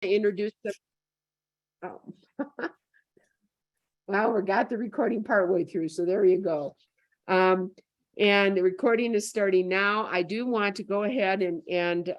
introduce the, oh. Well, we got the recording partway through, so there you go. And the recording is starting now. I do want to go ahead and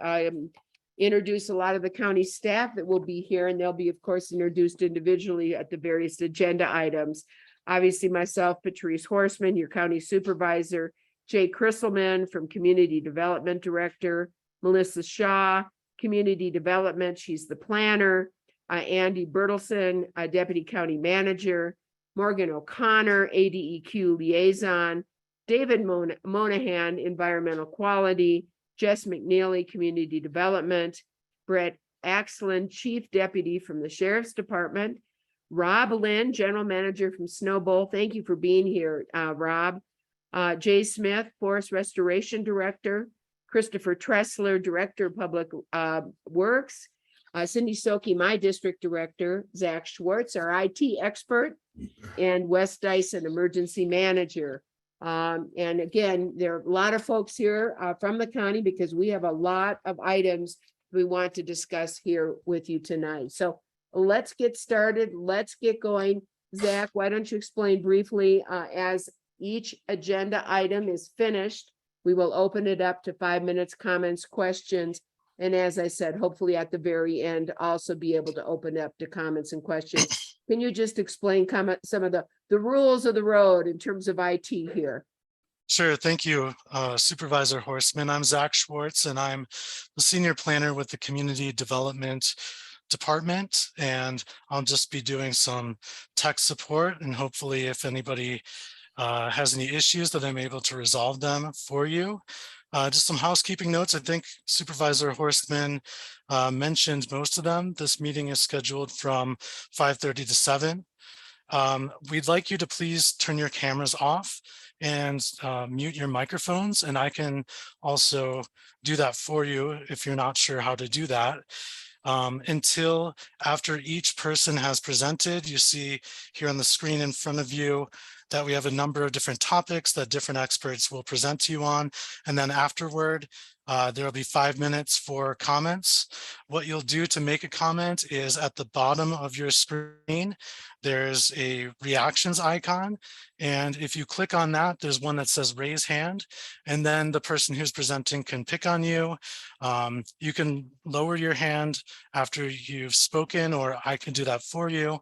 introduce a lot of the county staff that will be here, and they'll be, of course, introduced individually at the various agenda items. Obviously, myself, Patrice Horseman, your county supervisor, Jay Krisselman from Community Development Director, Melissa Shaw, Community Development, she's the planner, Andy Bertelson, Deputy County Manager, Morgan O'Connor, ADEQ Liaison, David Monahan, Environmental Quality, Jess McNeely, Community Development, Brett Axland, Chief Deputy from the Sheriff's Department, Rob Lynn, General Manager from Snowbowl. Thank you for being here, Rob. Jay Smith, Forest Restoration Director, Christopher Tressler, Director of Public Works, Cindy Soki, my District Director, Zach Schwartz, our IT expert, and Wes Dyson, Emergency Manager. And again, there are a lot of folks here from the county because we have a lot of items we want to discuss here with you tonight. So let's get started. Let's get going. Zach, why don't you explain briefly as each agenda item is finished, we will open it up to 5 minutes, comments, questions. And as I said, hopefully at the very end, also be able to open up to comments and questions. Can you just explain some of the rules of the road in terms of IT here? Sure. Thank you, Supervisor Horseman. I'm Zach Schwartz, and I'm the Senior Planner with the Community Development Department. And I'll just be doing some tech support. And hopefully, if anybody has any issues, that I'm able to resolve them for you. Just some housekeeping notes. I think Supervisor Horseman mentioned most of them. This meeting is scheduled from 5:30 to 7. We'd like you to please turn your cameras off and mute your microphones, and I can also do that for you if you're not sure how to do that. Until after each person has presented, you see here on the screen in front of you that we have a number of different topics that different experts will present to you on. And then afterward, there will be 5 minutes for comments. What you'll do to make a comment is at the bottom of your screen, there's a reactions icon. And if you click on that, there's one that says raise hand. And then the person who's presenting can pick on you. You can lower your hand after you've spoken, or I can do that for you.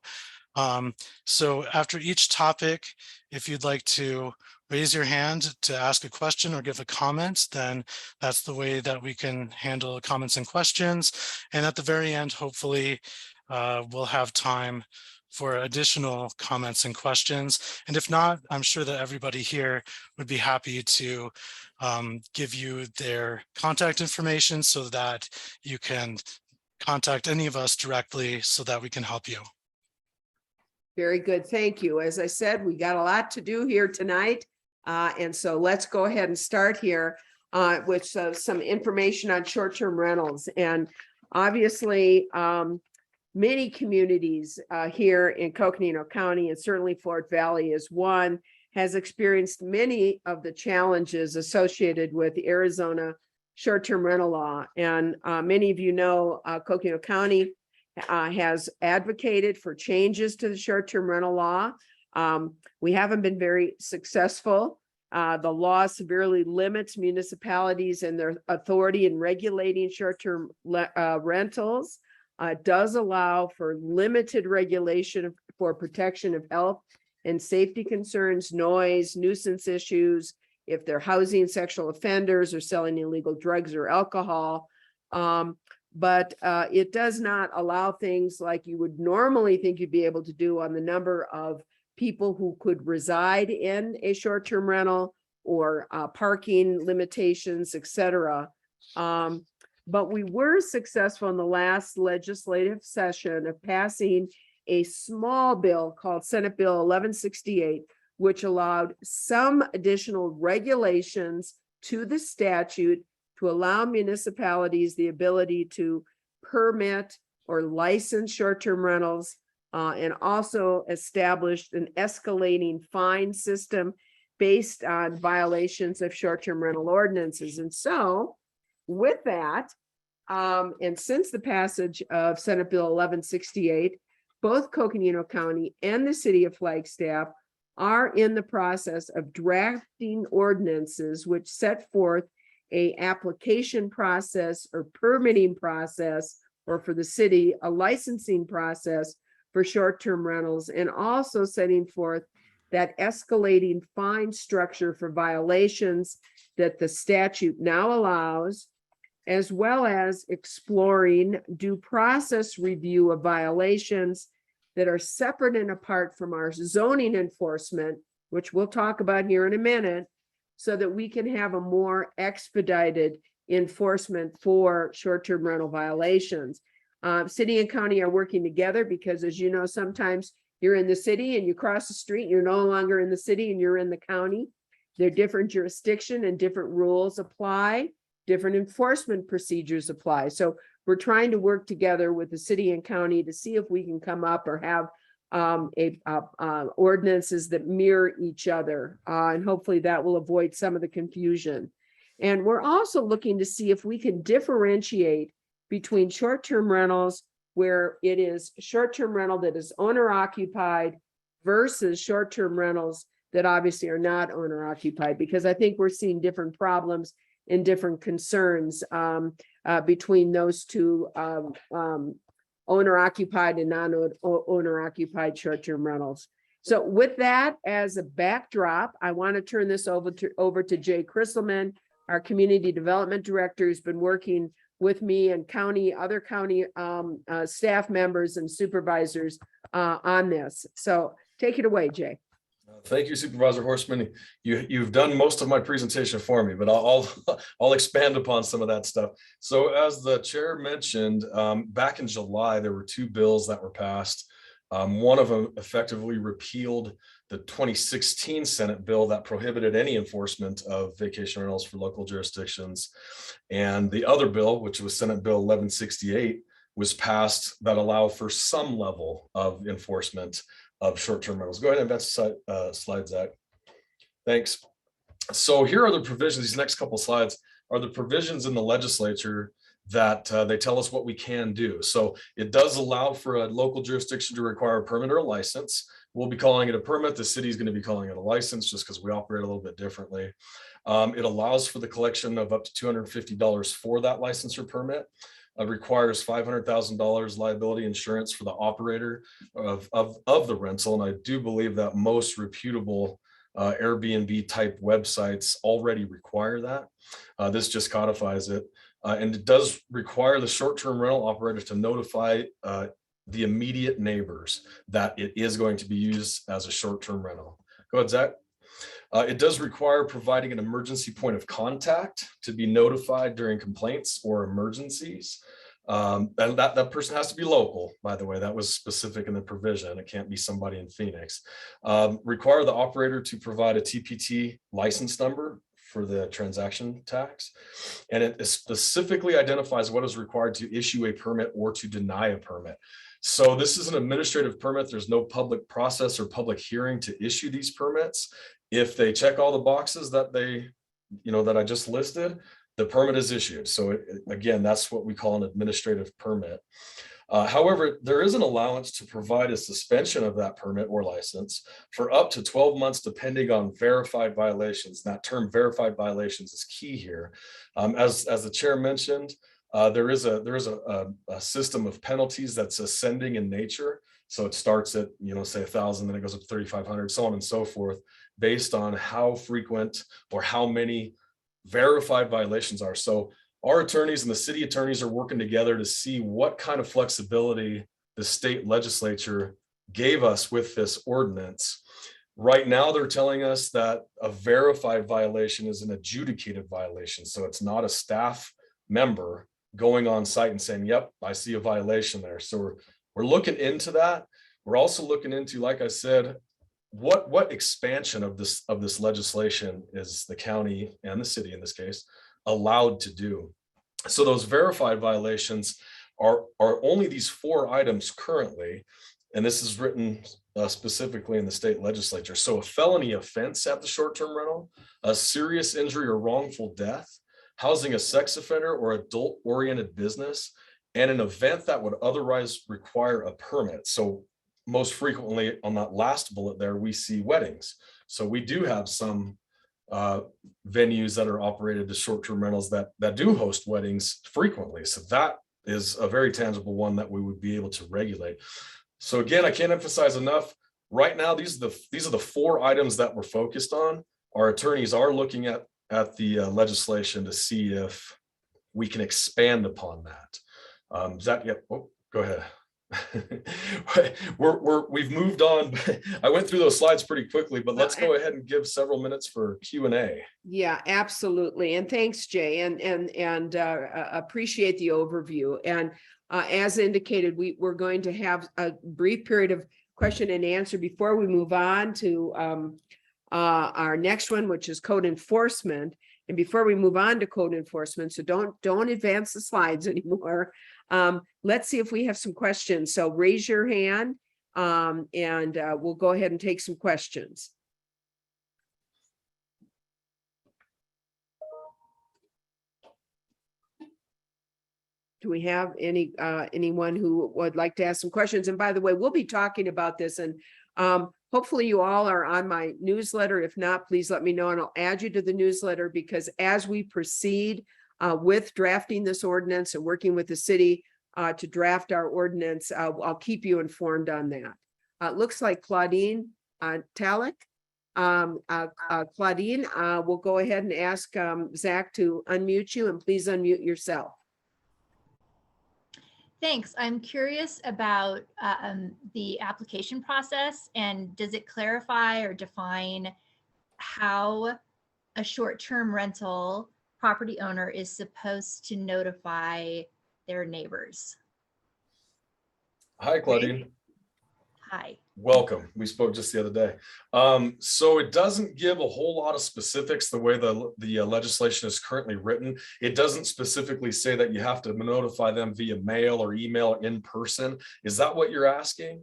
So after each topic, if you'd like to raise your hand to ask a question or give a comment, then that's the way that we can handle comments and questions. And at the very end, hopefully, we'll have time for additional comments and questions. And if not, I'm sure that everybody here would be happy to give you their contact information so that you can contact any of us directly so that we can help you. Very good. Thank you. As I said, we got a lot to do here tonight. And so let's go ahead and start here with some information on short-term rentals. And obviously, many communities here in Coconino County, and certainly Fort Valley is one, has experienced many of the challenges associated with the Arizona short-term rental law. And many of you know Coconino County has advocated for changes to the short-term rental law. We haven't been very successful. The law severely limits municipalities and their authority in regulating short-term rentals. Does allow for limited regulation for protection of health and safety concerns, noise, nuisance issues, if they're housing sexual offenders or selling illegal drugs or alcohol. But it does not allow things like you would normally think you'd be able to do on the number of people who could reside in a short-term rental or parking limitations, etc. But we were successful in the last legislative session of passing a small bill called Senate Bill 1168, which allowed some additional regulations to the statute to allow municipalities the ability to permit or license short-term rentals, and also established an escalating fine system based on violations of short-term rental ordinances. And so with that, And since the passage of Senate Bill 1168, both Coconino County and the city of Flagstaff are in the process of drafting ordinances which set forth a application process or permitting process, or for the city, a licensing process for short-term rentals, and also setting forth that escalating fine structure for violations that the statute now allows, as well as exploring due process review of violations that are separate and apart from our zoning enforcement, which we'll talk about here in a minute, so that we can have a more expedited enforcement for short-term rental violations. City and county are working together because, as you know, sometimes you're in the city and you cross the street, you're no longer in the city and you're in the county. They're different jurisdiction and different rules apply, different enforcement procedures apply. So we're trying to work together with the city and county to see if we can come up or have ordinances that mirror each other. And hopefully that will avoid some of the confusion. And we're also looking to see if we can differentiate between short-term rentals, where it is short-term rental that is owner occupied, versus short-term rentals that obviously are not owner occupied, because I think we're seeing different problems and different concerns between those two owner occupied and non-owner occupied short-term rentals. So with that as a backdrop, I want to turn this over to Jay Christelman, our community development director, who's been working with me and other county staff members and supervisors on this. So take it away, Jay. Thank you, Supervisor Horstman. You've done most of my presentation for me, but I'll expand upon some of that stuff. So as the chair mentioned, back in July, there were two bills that were passed. One of them effectively repealed the 2016 Senate bill that prohibited any enforcement of vacation rentals for local jurisdictions. And the other bill, which was Senate Bill 1168, was passed that allow for some level of enforcement of short-term rentals. Go ahead and advance the slide, Zach. Thanks. So here are the provisions. These next couple slides are the provisions in the legislature that they tell us what we can do. So it does allow for a local jurisdiction to require a permit or a license. We'll be calling it a permit. The city is going to be calling it a license just because we operate a little bit differently. It allows for the collection of up to $250 for that license or permit. Requires $500,000 liability insurance for the operator of the rental. And I do believe that most reputable Airbnb type websites already require that. This just codifies it. And it does require the short-term rental operator to notify the immediate neighbors that it is going to be used as a short-term rental. Go ahead, Zach. It does require providing an emergency point of contact to be notified during complaints or emergencies. And that person has to be local, by the way. That was specific in the provision. It can't be somebody in Phoenix. Require the operator to provide a TPT license number for the transaction tax. And it specifically identifies what is required to issue a permit or to deny a permit. So this is an administrative permit. There's no public process or public hearing to issue these permits. If they check all the boxes that that I just listed, the permit is issued. So again, that's what we call an administrative permit. However, there is an allowance to provide a suspension of that permit or license for up to 12 months, depending on verified violations. That term verified violations is key here. As the chair mentioned, there is a system of penalties that's ascending in nature. So it starts at, say 1,000, then it goes up to 3,500, so on and so forth, based on how frequent or how many verified violations are. So our attorneys and the city attorneys are working together to see what kind of flexibility the state legislature gave us with this ordinance. Right now, they're telling us that a verified violation is an adjudicated violation. So it's not a staff member going on site and saying, yep, I see a violation there. So we're looking into that. We're also looking into, like I said, what expansion of this legislation is the county and the city in this case allowed to do. So those verified violations are only these 4 items currently, and this is written specifically in the state legislature. So a felony offense at the short-term rental, a serious injury or wrongful death, housing a sex offender or adult-oriented business, and an event that would otherwise require a permit. So most frequently on that last bullet there, we see weddings. So we do have some venues that are operated as short-term rentals that do host weddings frequently. So that is a very tangible one that we would be able to regulate. So again, I can't emphasize enough. Right now, these are the 4 items that we're focused on. Our attorneys are looking at the legislation to see if we can expand upon that. Is that, yep? Oh, go ahead. We've moved on. I went through those slides pretty quickly, but let's go ahead and give several minutes for Q&A. Yeah, absolutely. And thanks, Jay, and appreciate the overview. And as indicated, we're going to have a brief period of question and answer before we move on to our next one, which is code enforcement. And before we move on to code enforcement, so don't advance the slides anymore. Let's see if we have some questions. So raise your hand and we'll go ahead and take some questions. Do we have anyone who would like to ask some questions? And by the way, we'll be talking about this, and hopefully you all are on my newsletter. If not, please let me know and I'll add you to the newsletter, because as we proceed with drafting this ordinance and working with the city to draft our ordinance, I'll keep you informed on that. Looks like Claudine Talik. Claudine, we'll go ahead and ask Zach to unmute you, and please unmute yourself. Thanks. I'm curious about the application process, and does it clarify or define how a short-term rental property owner is supposed to notify their neighbors? Hi, Claudine. Hi. Welcome. We spoke just the other day. So it doesn't give a whole lot of specifics the way the legislation is currently written. It doesn't specifically say that you have to notify them via mail or email or in person. Is that what you're asking?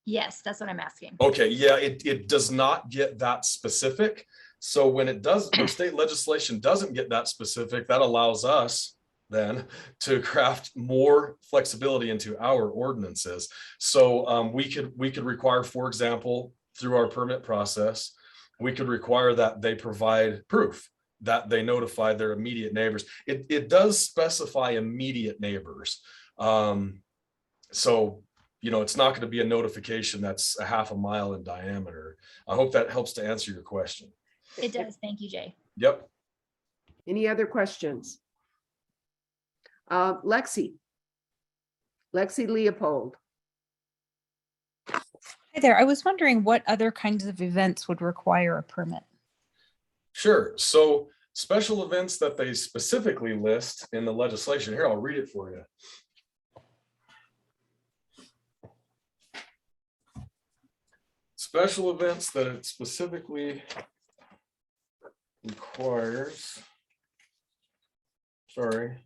Yes, that's what I'm asking. Okay, yeah, it does not get that specific. So when it does, when state legislation doesn't get that specific, that allows us then to craft more flexibility into our ordinances. So we could require, for example, through our permit process, we could require that they provide proof that they notify their immediate neighbors. It does specify immediate neighbors. So, you know, it's not going to be a notification that's a half a mile in diameter. I hope that helps to answer your question. It does. Thank you, Jay. Yep. Any other questions? Lexi Leopold. Hi there. I was wondering what other kinds of events would require a permit. Sure. So special events that they specifically list in the legislation here, I'll read it for you. Special events that it specifically requires. Sorry.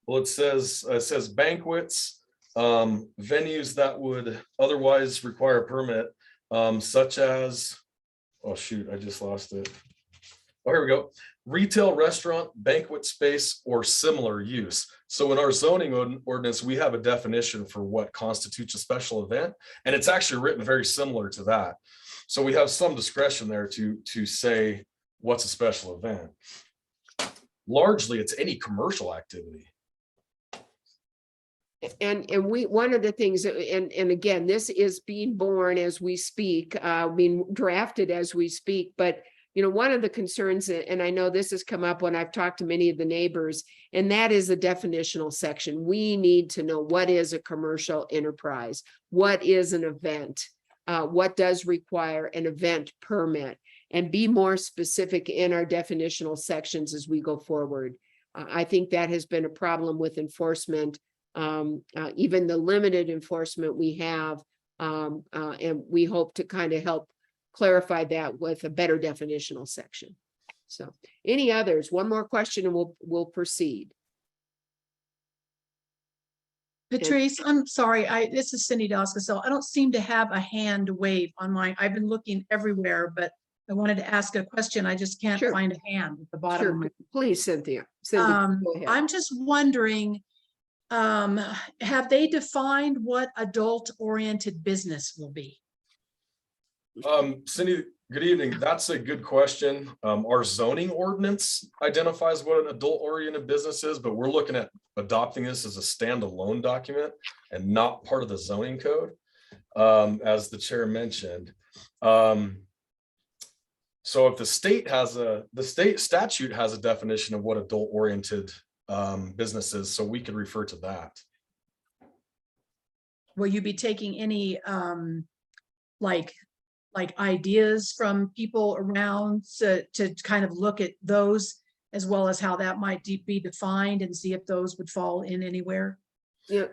Well, it says banquets, venues that would otherwise require a permit, such as, oh shoot, I just lost it. Oh, here we go. Retail, restaurant, banquet space, or similar use. So in our zoning ordinance, we have a definition for what constitutes a special event, and it's actually written very similar to that. So we have some discretion there to say what's a special event. Largely, it's any commercial activity. And one of the things, and again, this is being born as we speak, being drafted as we speak, but you know, one of the concerns, and I know this has come up when I've talked to many of the neighbors, and that is the definitional section. We need to know what is a commercial enterprise, what is an event, what does require an event permit, and be more specific in our definitional sections as we go forward. I think that has been a problem with enforcement. Even the limited enforcement we have, and we hope to kind of help clarify that with a better definitional section. So any others? One more question and we'll proceed. Patrice, I'm sorry, this is Cindy Doska, so I don't seem to have a hand wave on mine. I've been looking everywhere, but I wanted to ask a question. I just can't Sure. find a hand at the bottom of Sure, my. please, Cynthia. Cindy, go ahead. I'm just wondering, have they defined what adult-oriented business will be? Cindy, good evening. That's a good question. Our zoning ordinance identifies what an adult-oriented business is, but we're looking at adopting this as a standalone document and not part of the zoning code, as the chair mentioned. So if the state statute has a definition of what adult-oriented business is, so we could refer to that. Will you be taking any, like ideas from people around to kind of look at those as well as how that might be defined and see if those would fall in anywhere? Yeah,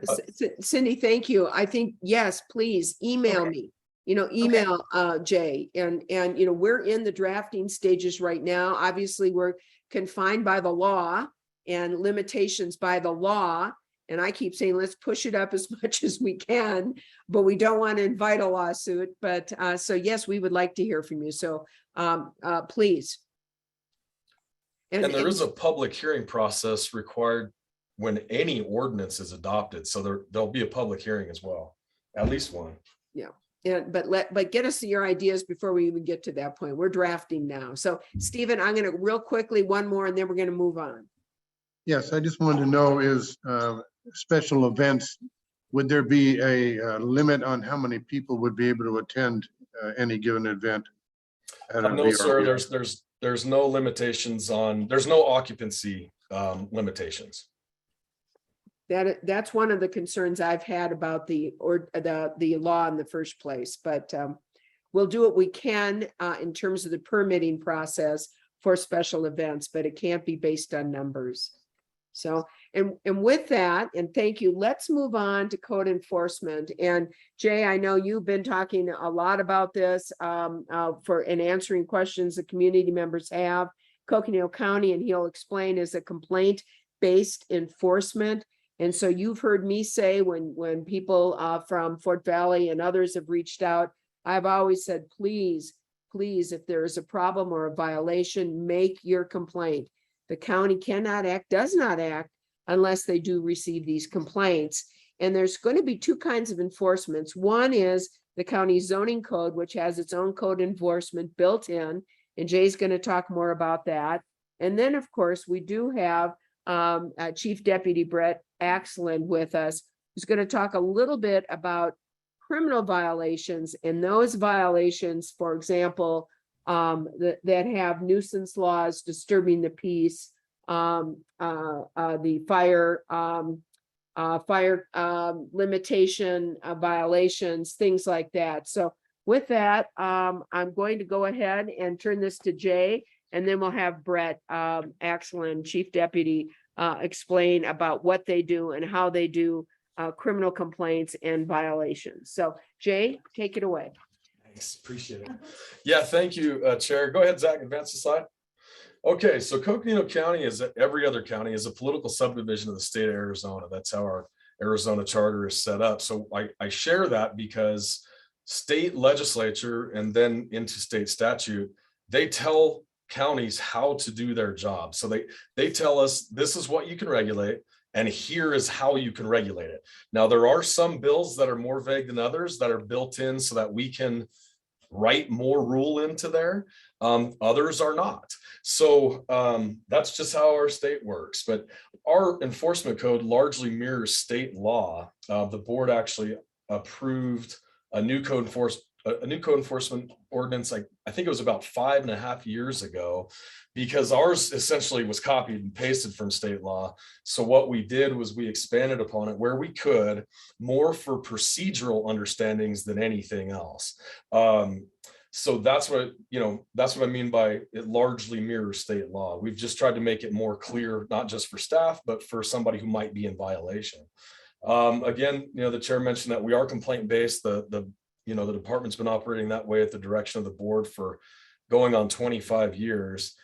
Cindy, thank you. I think, yes, please email Okay. me, email Jay and, we're in the drafting stages right now. Obviously, we're confined by the law and limitations by the law. And I keep saying, let's push it up as much as we can, but we don't want to invite a lawsuit. But so yes, we would like to hear from you. So please. And there is a public hearing process required when any ordinance is adopted. So there'll be a public hearing as well, at least one. But get us your ideas before we even get to that point. We're drafting now. So Stephen, I'm going to real quickly, one more, and then we're going to move on. Yes, I just wanted to know is special events, would there be a limit on how many people would be able to attend any given event? No, sir, there's no limitations on, there's no occupancy limitations. That's one of the concerns I've had about the law in the first place, but we'll do what we can in terms of the permitting process for special events, but it can't be based on numbers. So, and with that, and thank you, let's move on to code enforcement. And Jay, I know you've been talking a lot about this and answering questions the community members have. Coconino County, and he'll explain, is a complaint-based enforcement. And so you've heard me say when people from Fort Valley and others have reached out, I've always said, please, if there is a problem or a violation, make your complaint. The county does not act unless they do receive these complaints. And there's going to be two kinds of enforcements. One is the county zoning code, which has its own code enforcement built in, and Jay's going to talk more about that. And then, of course, we do have Chief Deputy Brett Axland with us, who's going to talk a little bit about criminal violations, and those violations, for example, that have nuisance laws, disturbing the peace, the fire limitation violations, things like that. So with that, I'm going to go ahead and turn this to Jay, and then we'll have Brett Axland, Chief Deputy, explain about what they do and how they do criminal complaints and violations. So Jay, take it away. Thanks, appreciate it. Yeah, thank you, Chair. Go ahead, Zach, advance the slide. Okay, so Coconino County, is every other county, is a political subdivision of the state of Arizona. That's how our Arizona charter is set up. So I share that because state legislature and then into state statute, they tell counties how to do their job. So they tell us, this is what you can regulate, and here is how you can regulate it. Now, there are some bills that are more vague than others that are built in so that we can write more rule into there. Others are not. So that's just how our state works. But our enforcement code largely mirrors state law. The board actually approved a new code enforcement ordinance. I think it was about 5.5 years ago, because ours essentially was copied and pasted from state law. So what we did was we expanded upon it where we could, more for procedural understandings than anything else. So that's what I mean by it largely mirrors state law. We've just tried to make it more clear, not just for staff, but for somebody who might be in violation. Again, the chair mentioned that we are complaint-based. The department's been operating that way at the direction of the board for going on 25 years.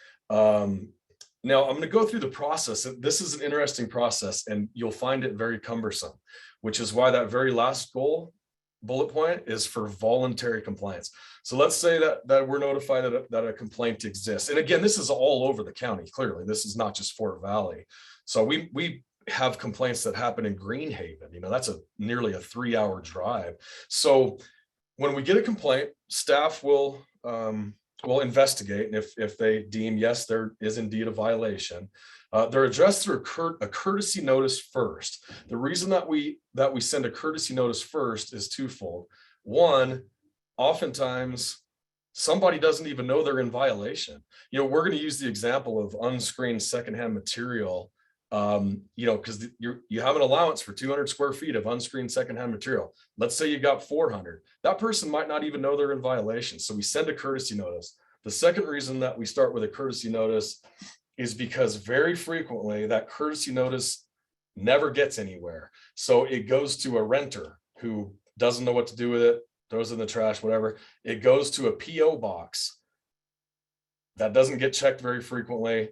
Now I'm going to go through the process. This is an interesting process and you'll find it very cumbersome, which is why that very last bullet point is for voluntary compliance. So let's say that we're notified that a complaint exists. And again, this is all over the county. Clearly, this is not just Fort Valley. So we have complaints that happen in Greenhaven. You know, that's nearly a 3-hour drive. So when we get a complaint, staff will investigate, and if they deem yes, there is indeed a violation, they're addressed through a courtesy notice first. The reason that we send a courtesy notice first is twofold. One, oftentimes somebody doesn't even know they're in violation. You know, we're going to use the example of unscreened secondhand material. You know, because you have an allowance for 200 square feet of unscreened secondhand material. Let's say you got 400. That person might not even know they're in violation. So we send a courtesy notice. The second reason that we start with a courtesy notice is because very frequently that courtesy notice never gets anywhere. So it goes to a renter who doesn't know what to do with it, throws it in the trash, whatever. It goes to a PO box that doesn't get checked very frequently.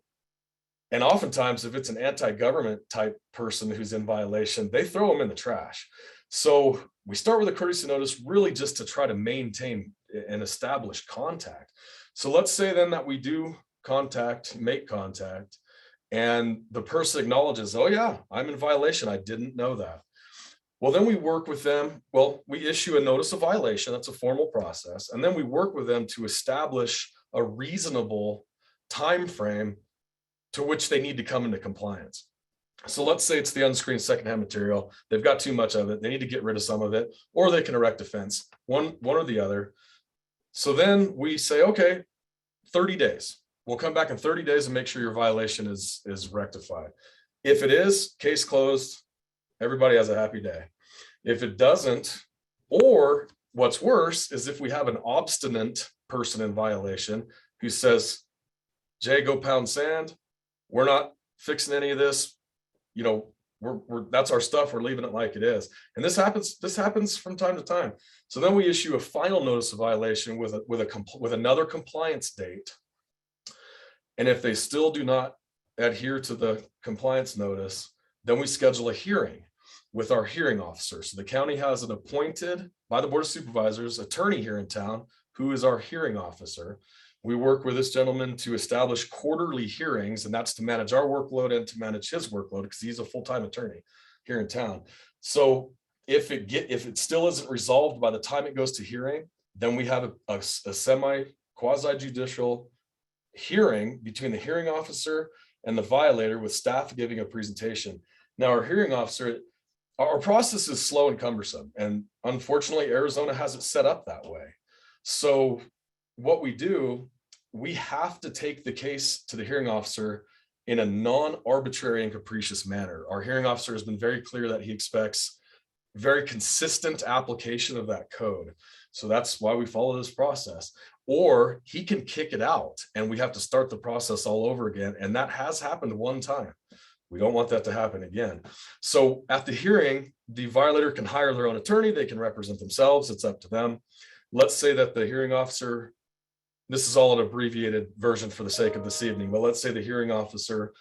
And oftentimes, if it's an anti-government type person who's in violation, they throw them in the trash. So we start with a courtesy notice really just to try to maintain and establish contact. So let's say then that we do make contact, and the person acknowledges, oh yeah, I'm in violation. I didn't know that. Well, then we work with them. Well, we issue a notice of violation. That's a formal process. And then we work with them to establish a reasonable time frame to which they need to come into compliance. So let's say it's the unscreened secondhand material. They've got too much of it. They need to get rid of some of it, or they can erect a fence, one or the other. So then we say, okay, 30 days. We'll come back in 30 days and make sure your violation is rectified. If it is, case closed, everybody has a happy day. If it doesn't, or what's worse is if we have an obstinate person in violation who says, Jay, go pound sand. We're not fixing any of this. You know, we're that's our stuff. We're leaving it like it is. And this happens from time to time. So then we issue a final notice of violation with another compliance date. And if they still do not adhere to the compliance notice, then we schedule a hearing with our hearing officer. So the county has an appointed by the Board of Supervisors attorney here in town who is our hearing officer. We work with this gentleman to establish quarterly hearings, and that's to manage our workload and to manage his workload because he's a full-time attorney here in town. So if it still isn't resolved by the time it goes to hearing, then we have a semi quasi-judicial hearing between the hearing officer and the violator with staff giving a presentation. Now, our hearing officer, our process is slow and cumbersome, and unfortunately, Arizona has it set up that way. So what we do, we have to take the case to the hearing officer in a non-arbitrary and capricious manner. Our hearing officer has been very clear that he expects very consistent application of that code. So that's why we follow this process. Or he can kick it out and we have to start the process all over again. And that has happened one time. We don't want that to happen again. So at the hearing, the violator can hire their own attorney. They can represent themselves. It's up to them. Let's say that the hearing officer, this is all an abbreviated version for the sake of this evening, but let's say the hearing officer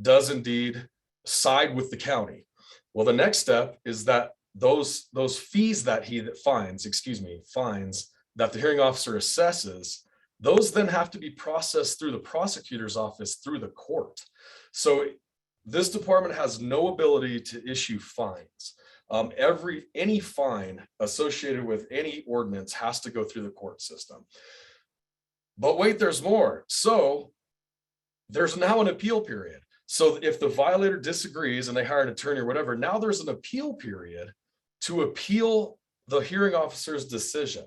does indeed side with the county. Well, the next step is that those fees that fines that the hearing officer assesses, those then have to be processed through the prosecutor's office through the court. So this department has no ability to issue fines. Any fine associated with any ordinance has to go through the court system. But wait, there's more. So there's now an appeal period. So if the violator disagrees and they hire an attorney or whatever, now there's an appeal period to appeal the hearing officer's decision.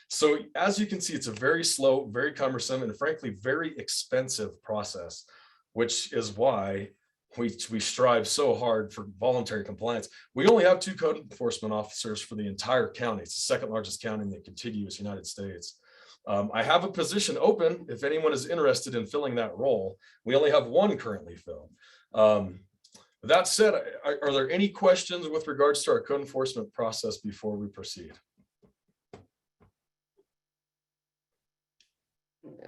So as you can see, it's a very slow, very cumbersome, and frankly, very expensive process, which is why we strive so hard for voluntary compliance. We only have 2 code enforcement officers for the entire county. It's the second largest county in the contiguous United States. I have a position open if anyone is interested in filling that role. We only have 1 currently filled. That said, are there any questions with regards to our code enforcement process before we proceed?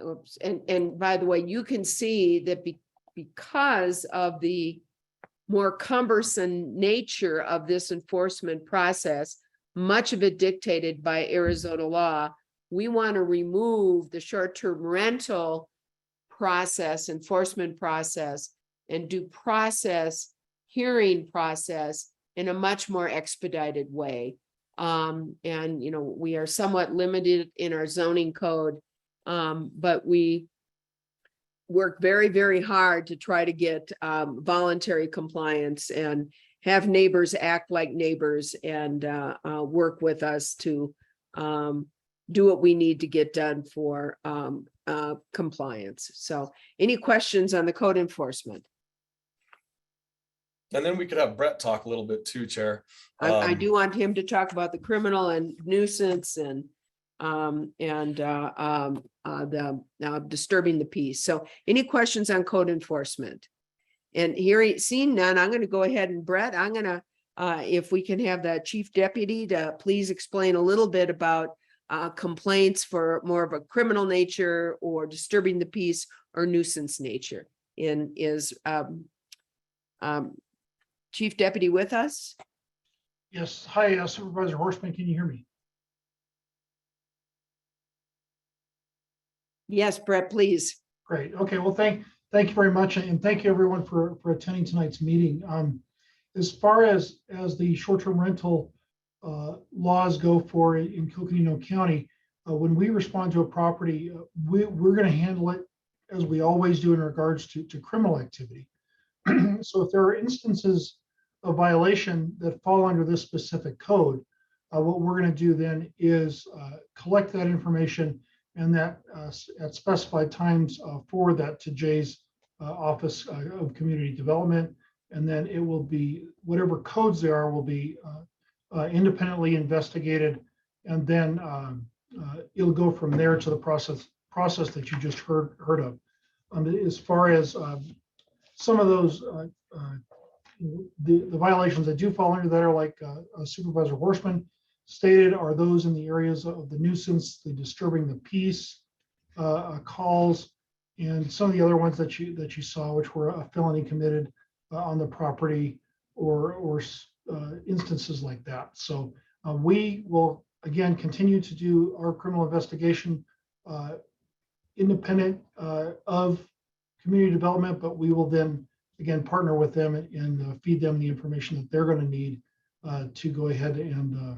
Oops. And by the way, you can see that because of the more cumbersome nature of this enforcement process, much of it dictated by Arizona law, we want to remove the short-term rental process, enforcement process, and do hearing process in a much more expedited way. And, we are somewhat limited in our zoning code, but we work very, very hard to try to get voluntary compliance and have neighbors act like neighbors and work with us to do what we need to get done for compliance. So any questions on the code enforcement? And then we could have Brett talk a little bit too, Chair. I do want him to talk about the criminal and nuisance and disturbing the peace. So any questions on code enforcement? And seeing none, I'm going to go ahead and Brett, I'm going to, if we can have the chief deputy to please explain a little bit about complaints for more of a criminal nature or disturbing the peace or nuisance nature. Is Chief Deputy with us? Yes. Hi, Supervisor Horstman. Can you hear me? Yes, Brett, please. Great. Okay. Well, thank you very much. And thank you everyone for attending tonight's meeting. As far as the short-term rental laws go for in Coconino County, when we respond to a property, we're going to handle it as we always do in regards to criminal activity. So if there are instances of violation that fall under this specific code, what we're going to do then is collect that information and that at specified times forward that to Jay's Office of Community Development. And then it will be, whatever codes there are will be independently investigated. And then it'll go from there to the process that you just heard of. As far as some of those the violations that do fall under that are like Supervisor Horstman stated are those in the areas of the nuisance, the disturbing the peace calls, and some of the other ones that you saw, which were a felony committed on the property or instances like that. So we will again continue to do our criminal investigation independent of community development, but we will then again partner with them and feed them the information that they're going to need to go ahead and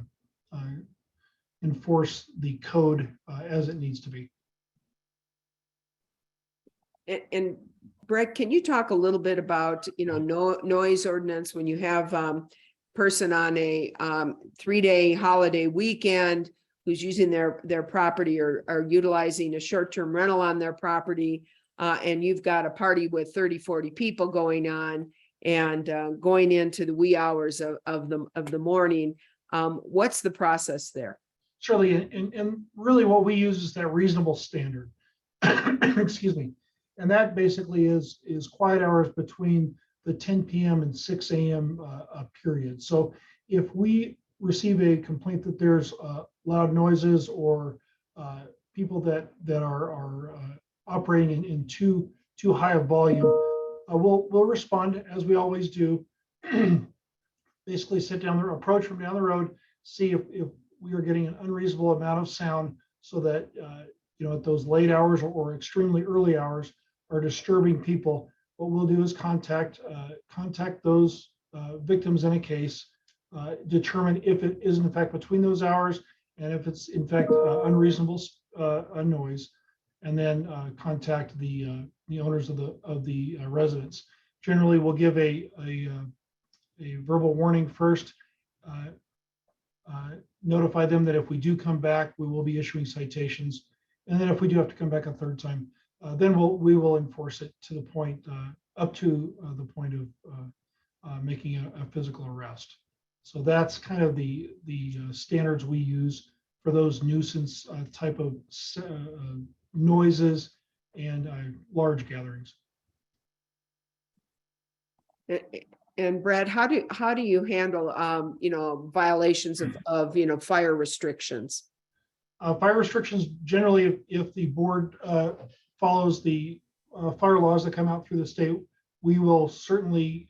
enforce the code as it needs to be. And Brett, can you talk a little bit about, noise ordinance when you have person on a 3-day holiday weekend who's using their property or utilizing a short-term rental on their property, and you've got a party with 30, 40 people going on and going into the wee hours of the morning. What's the process there? Surely, and really what we use is that reasonable standard. Excuse me. And that basically is quiet hours between the 10 p.m. and 6 a.m. Period. So if we receive a complaint that there's loud noises or people that are operating in too high a volume, we'll respond as we always do. Basically approach from down the road, see if we are getting an unreasonable amount of sound so that at those late hours or extremely early hours are disturbing people. What we'll do is contact those victims in a case, determine if it is in fact between those hours and if it's in fact unreasonable noise, and then contact the owners of the residents. Generally, we'll give a verbal warning first, notify them that if we do come back, we will be issuing citations, and then if we do have to come back a third time, then we will enforce it to the point up to the point of making a physical arrest. So that's kind of the standards we use for those nuisance type of noises and large gatherings. And Brad, how do you handle violations of fire restrictions? Fire restrictions generally, if the board follows the fire laws that come out through the state, we will certainly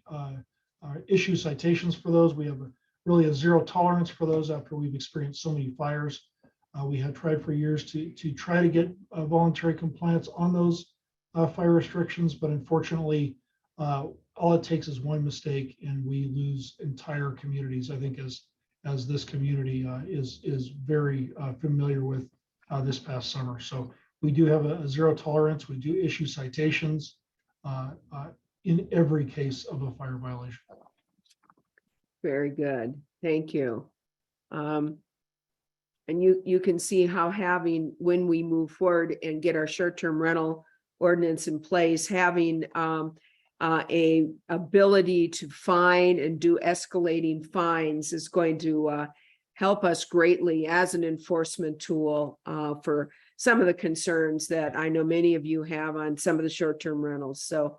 issue citations for those. We have really a zero tolerance for those after we've experienced so many fires. We have tried for years to try to get voluntary compliance on those fire restrictions, but unfortunately, all it takes is one mistake and we lose entire communities. I think as this community is very familiar with this past summer. So we do have a zero tolerance. We do issue citations in every case of a fire violation. Very good. Thank you. And you can see how when we move forward and get our short-term rental ordinance in place, having a ability to fine and do escalating fines is going to help us greatly as an enforcement tool for some of the concerns that I know many of you have on some of the short-term rentals. So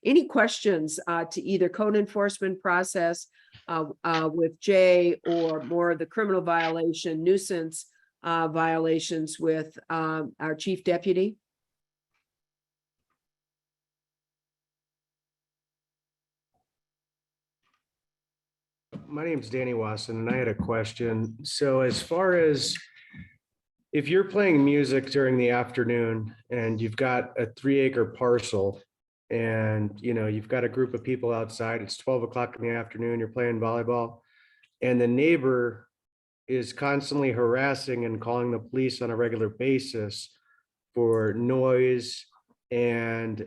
any questions to either code enforcement process with Jay, or more of the criminal violation nuisance violations with our chief deputy? My name's Danny Wasson, and I had a question. So as far as if you're playing music during the afternoon and you've got a 3-acre parcel and you've got a group of people outside, it's 12 o'clock in the afternoon, you're playing volleyball, and the neighbor is constantly harassing and calling the police on a regular basis for noise and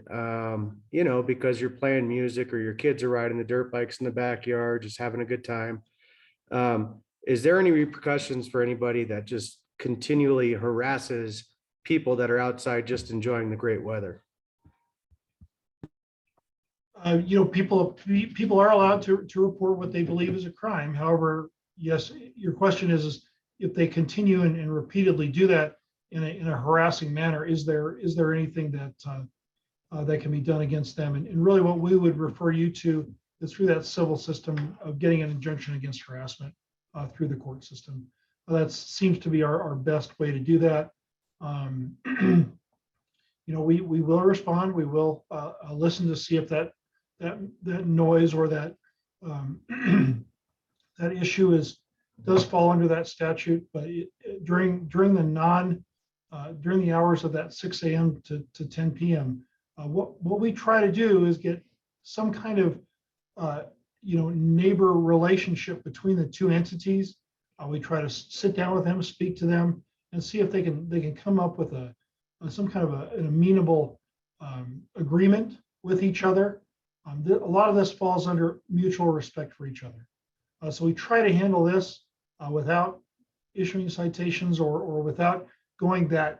because you're playing music or your kids are riding the dirt bikes in the backyard just having a good time, is there any repercussions for anybody that just continually harasses people that are outside just enjoying the great weather? People are allowed to report what they believe is a crime. However, yes, your question is if they continue and repeatedly do that in a harassing manner, is there anything that can be done against them? And really what we would refer you to is through that civil system of getting an injunction against harassment through the court system. That seems to be our best way to do that. We will respond. We will listen to see if that noise or that that issue does fall under that statute. But during the hours of that 6 a.m. to 10 p.m., what we try to do is get some kind of neighbor relationship between the two entities. We try to sit down with them, speak to them, and see if they can come up with some kind of an amenable agreement with each other. A lot of this falls under mutual respect for each other. So we try to handle this without issuing citations or without going that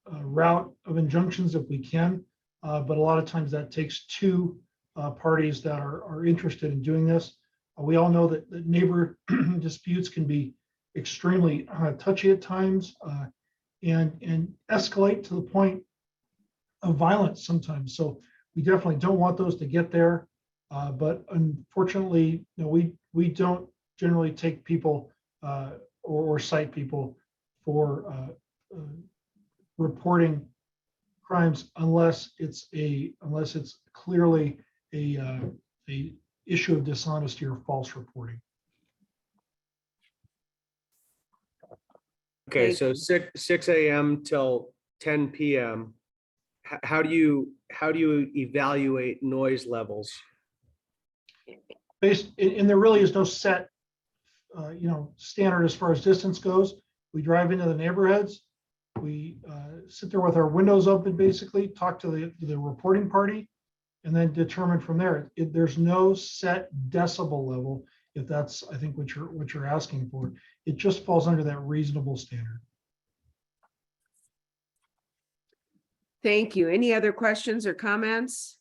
route of injunctions if we can. But a lot of times that takes two parties that are interested in doing this. We all know that neighbor disputes can be extremely touchy at times and escalate to the point of violence sometimes. So we definitely don't want those to get there. But unfortunately, we don't generally take people or cite people for reporting crimes unless it's clearly a issue of dishonesty or false reporting. Okay, so 6 a.m. till 10 p.m. How do you evaluate noise levels? And there really is no set standard as far as distance goes. We drive into the neighborhoods. We sit there with our windows open, basically talk to the reporting party, and then determine from there. There's no set decibel level, if that's, I think, what you're asking for. It just falls under that reasonable standard. Thank you. Any other questions or comments?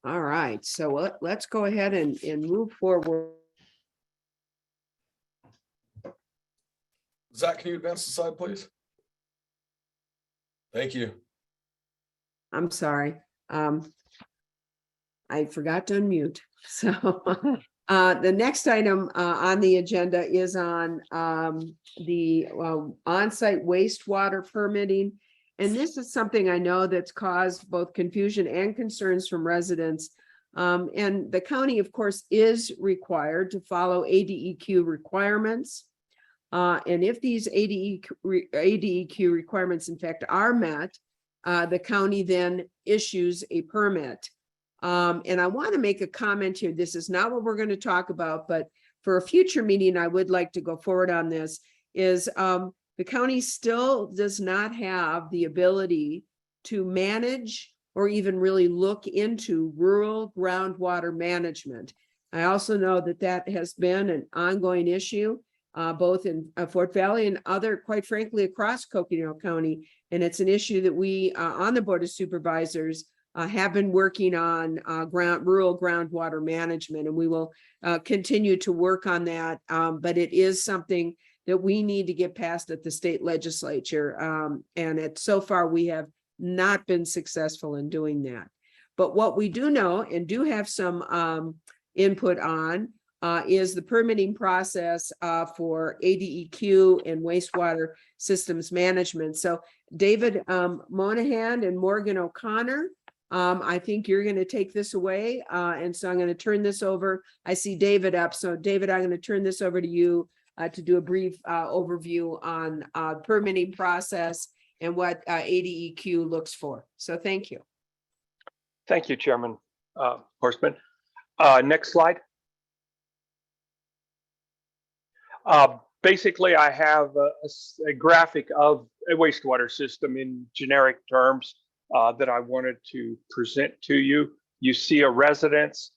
All right, so let's go ahead and move forward. Zach, can you advance the slide, please? Thank you. I'm sorry. I forgot to unmute. So the next item on the agenda is on the on-site wastewater permitting And this is something I know that's caused both confusion and concerns from residents. And the county, of course, is required to follow ADEQ requirements. And if these ADEQ requirements in fact are met, the county then issues a permit. And I want to make a comment here. This is not what we're going to talk about, but for a future meeting, I would like to go forward on this, is the county still does not have the ability to manage or even really look into rural groundwater management. I also know that that has been an ongoing issue, both in Fort Valley and other, quite frankly, across Coconino County. And it's an issue that we on the Board of Supervisors have been working on rural groundwater management, and we will continue to work on that. But it is something that we need to get past at the state legislature. And so far, we have not been successful in doing that. But what we do know and do have some input on is the permitting process for ADEQ and wastewater systems management. So David Monahan and Morgan O'Connor, I think you're going to take this away. And so I'm going to turn this over. I see David up. So David, I'm going to turn this over to you to do a brief overview on permitting process and what ADEQ looks for. So thank you. Thank you, Chairman Horstman. Next slide. Basically, I have a graphic of a wastewater system in generic terms that I wanted to present to you. You see a residence.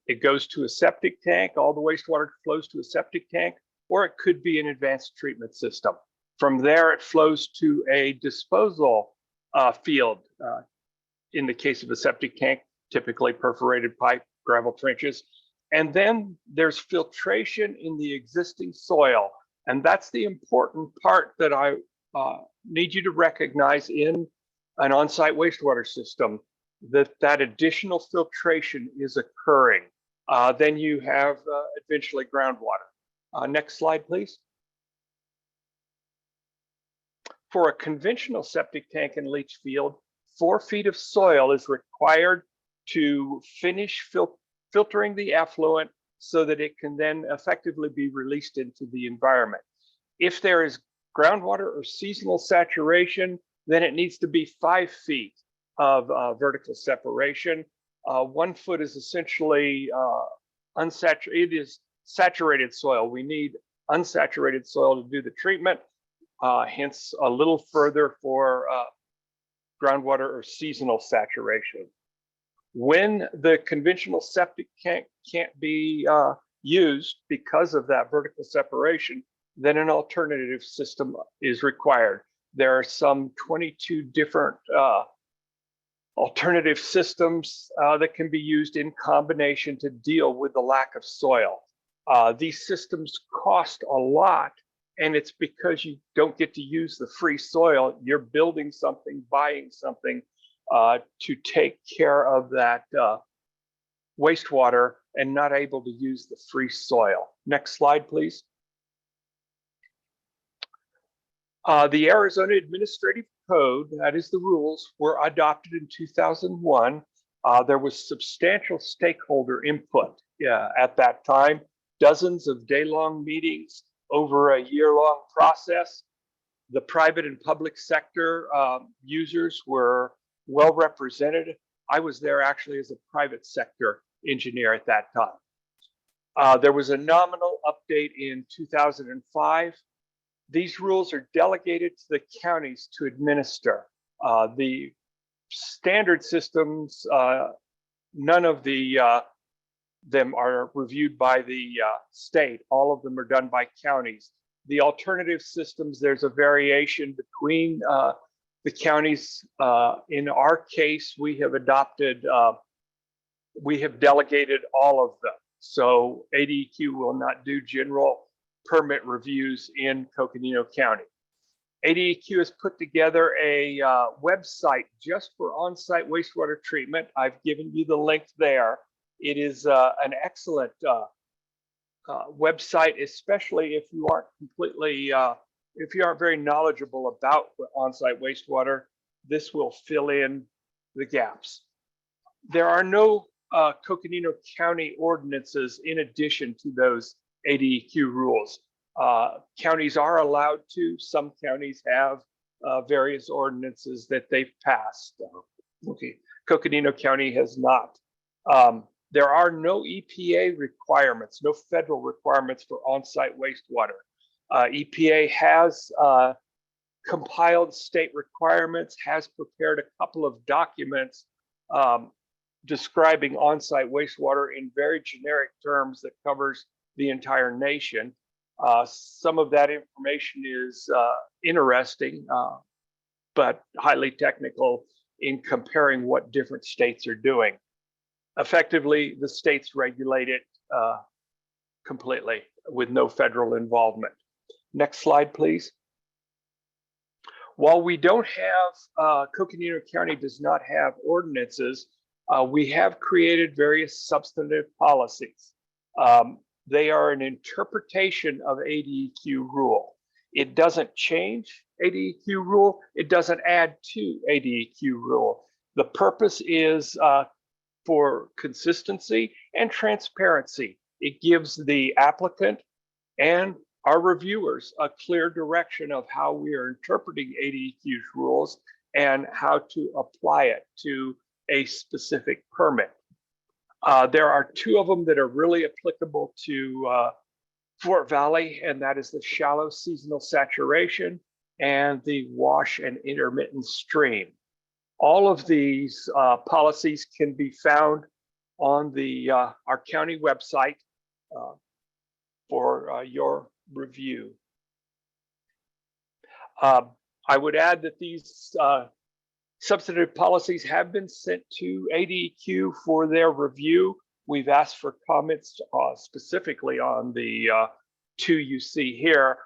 It goes to a septic tank. All the wastewater flows to a septic tank, or it could be an advanced treatment system. From there, it flows to a disposal field. In the case of a septic tank, typically perforated pipe, gravel trenches. And then there's filtration in the existing soil. And that's the important part that I need you to recognize in an on-site wastewater system, that additional filtration is occurring. Then you have eventually groundwater. Next slide, please. For a conventional septic tank and leach field, 4 feet of soil is required to finish filtering the effluent so that it can then effectively be released into the environment. If there is groundwater or seasonal saturation, then it needs to be 5 feet of vertical separation. 1 foot is essentially unsaturated. It is saturated soil. We need unsaturated soil to do the treatment, hence a little further for groundwater or seasonal saturation. When the conventional septic tank can't be used because of that vertical separation, then an alternative system is required. There are some 22 different alternative systems that can be used in combination to deal with the lack of soil. These systems cost a lot, and it's because you don't get to use the free soil. You're building something, buying something to take care of that wastewater and not able to use the free soil. Next slide, please. The Arizona Administrative Code, that is the rules, were adopted in 2001. There was substantial stakeholder input at that time, dozens of day-long meetings over a year-long process. The private and public sector users were well represented. I was there actually as a private sector engineer at that time. There was a nominal update in 2005. These rules are delegated to the counties to administer. The standard systems, none of them are reviewed by the state. All of them are done by counties. The alternative systems, there's a variation between the counties. In our case, we have delegated all of them. So ADEQ will not do general permit reviews in Coconino County. ADEQ has put together a website just for on-site wastewater treatment. I've given you the link there. It is an excellent website, especially if you aren't completely if you aren't very knowledgeable about on-site wastewater, this will fill in the gaps. There are no Coconino County ordinances in addition to those ADEQ rules. Counties are allowed to. Some counties have various ordinances that they've passed. Okay, Coconino County has not. There are no EPA requirements, no federal requirements for on-site wastewater. EPA has compiled state requirements, has prepared a couple of documents describing on-site wastewater in very generic terms that covers the entire nation. Some of that information is interesting, but highly technical in comparing what different states are doing. Effectively, the states regulate it completely with no federal involvement. Next slide, please. While we don't have, Coconino County does not have ordinances, we have created various substantive policies. They are an interpretation of ADEQ rule. It doesn't change ADEQ rule. It doesn't add to ADEQ rule. The purpose is for consistency and transparency. It gives the applicant and our reviewers a clear direction of how we are interpreting ADEQ's rules and how to apply it to a specific permit. There are two of them that are really applicable to Fort Valley, and that is the shallow seasonal saturation and the wash and intermittent stream. All of these policies can be found on the our county website for your review. I would add that these substantive policies have been sent to ADEQ for their review. We've asked for comments specifically on the two you see here.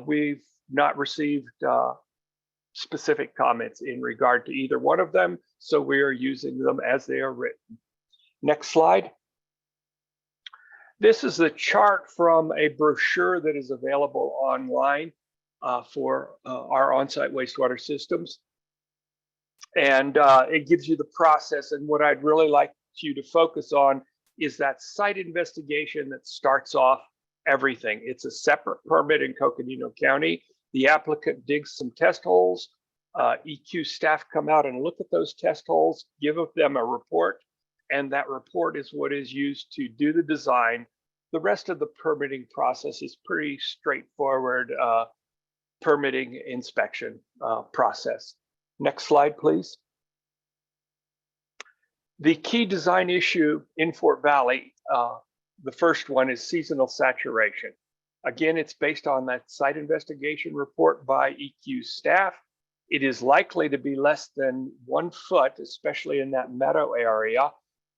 We've not received specific comments in regard to either one of them, so we are using them as they are written. Next slide. This is a chart from a brochure that is available online for our on-site wastewater systems. And it gives you the process. And what I'd really like you to focus on is that site investigation that starts off everything. It's a separate permit in Coconino County. The applicant digs some test holes. EQ staff come out and look at those test holes, give them a report, and that report is what is used to do the design. The rest of the permitting process is pretty straightforward permitting inspection process. Next slide, please. The key design issue in Fort Valley, the first one is seasonal saturation. Again, it's based on that site investigation report by EQ staff. It is likely to be less than 1 foot, especially in that meadow area.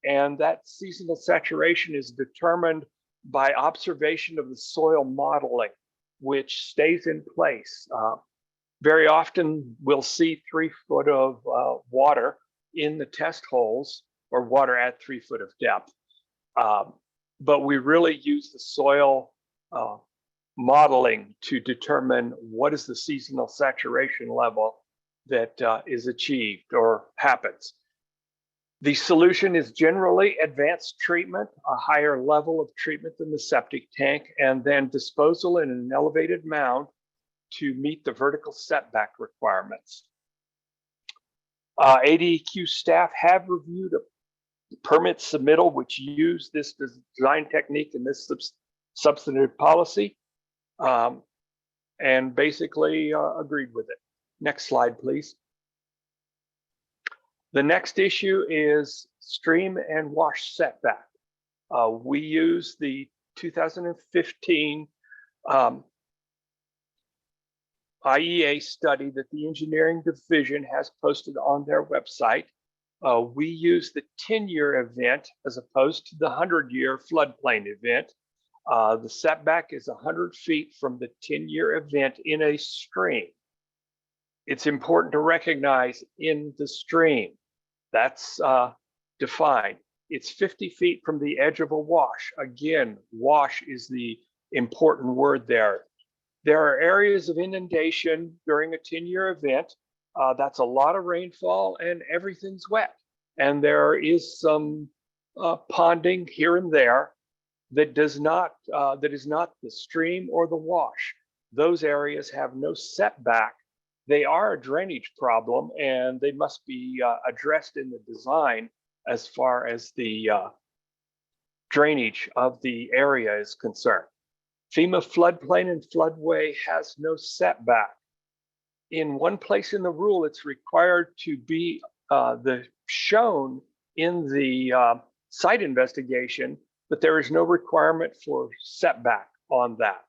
And that seasonal saturation is determined by observation of the soil modeling, which stays in place. Very often we'll see 3 foot of water in the test holes or water at 3 foot of depth. But we really use the soil modeling to determine what is the seasonal saturation level that is achieved or happens. The solution is generally advanced treatment, a higher level of treatment than the septic tank, and then disposal in an elevated mound to meet the vertical setback requirements. ADEQ staff have reviewed a permit submittal which use this design technique and this substantive policy, and basically agreed with it. Next slide, please. The next issue is stream and wash setback. We use the 2015 IEA study that the engineering division has posted on their website. We use the 10-year event as opposed to the 100-year floodplain event. The setback is 100 feet from the 10-year event in a stream. It's important to recognize in the stream. That's defined. It's 50 feet from the edge of a wash. Again, wash is the important word there. There are areas of inundation during a 10-year event. That's a lot of rainfall and everything's wet. And there is some ponding here and there that is not the stream or the wash. Those areas have no setback. They are a drainage problem, and they must be addressed in the design as far as the drainage of the area is concerned. FEMA floodplain and floodway has no setback. In one place in the rule, it's required to be shown in the site investigation, but there is no requirement for setback on that.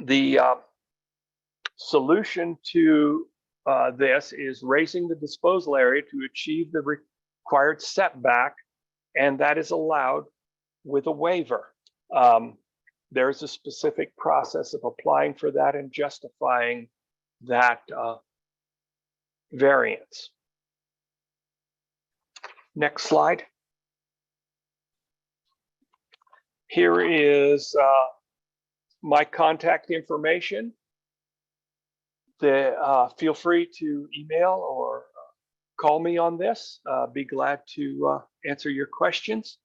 The solution to this is raising the disposal area to achieve the required setback, and that is allowed with a waiver. There's a specific process of applying for that and justifying that variance. Next slide. Here is my contact information. Feel free to email or call me on this. Be glad to answer your questions.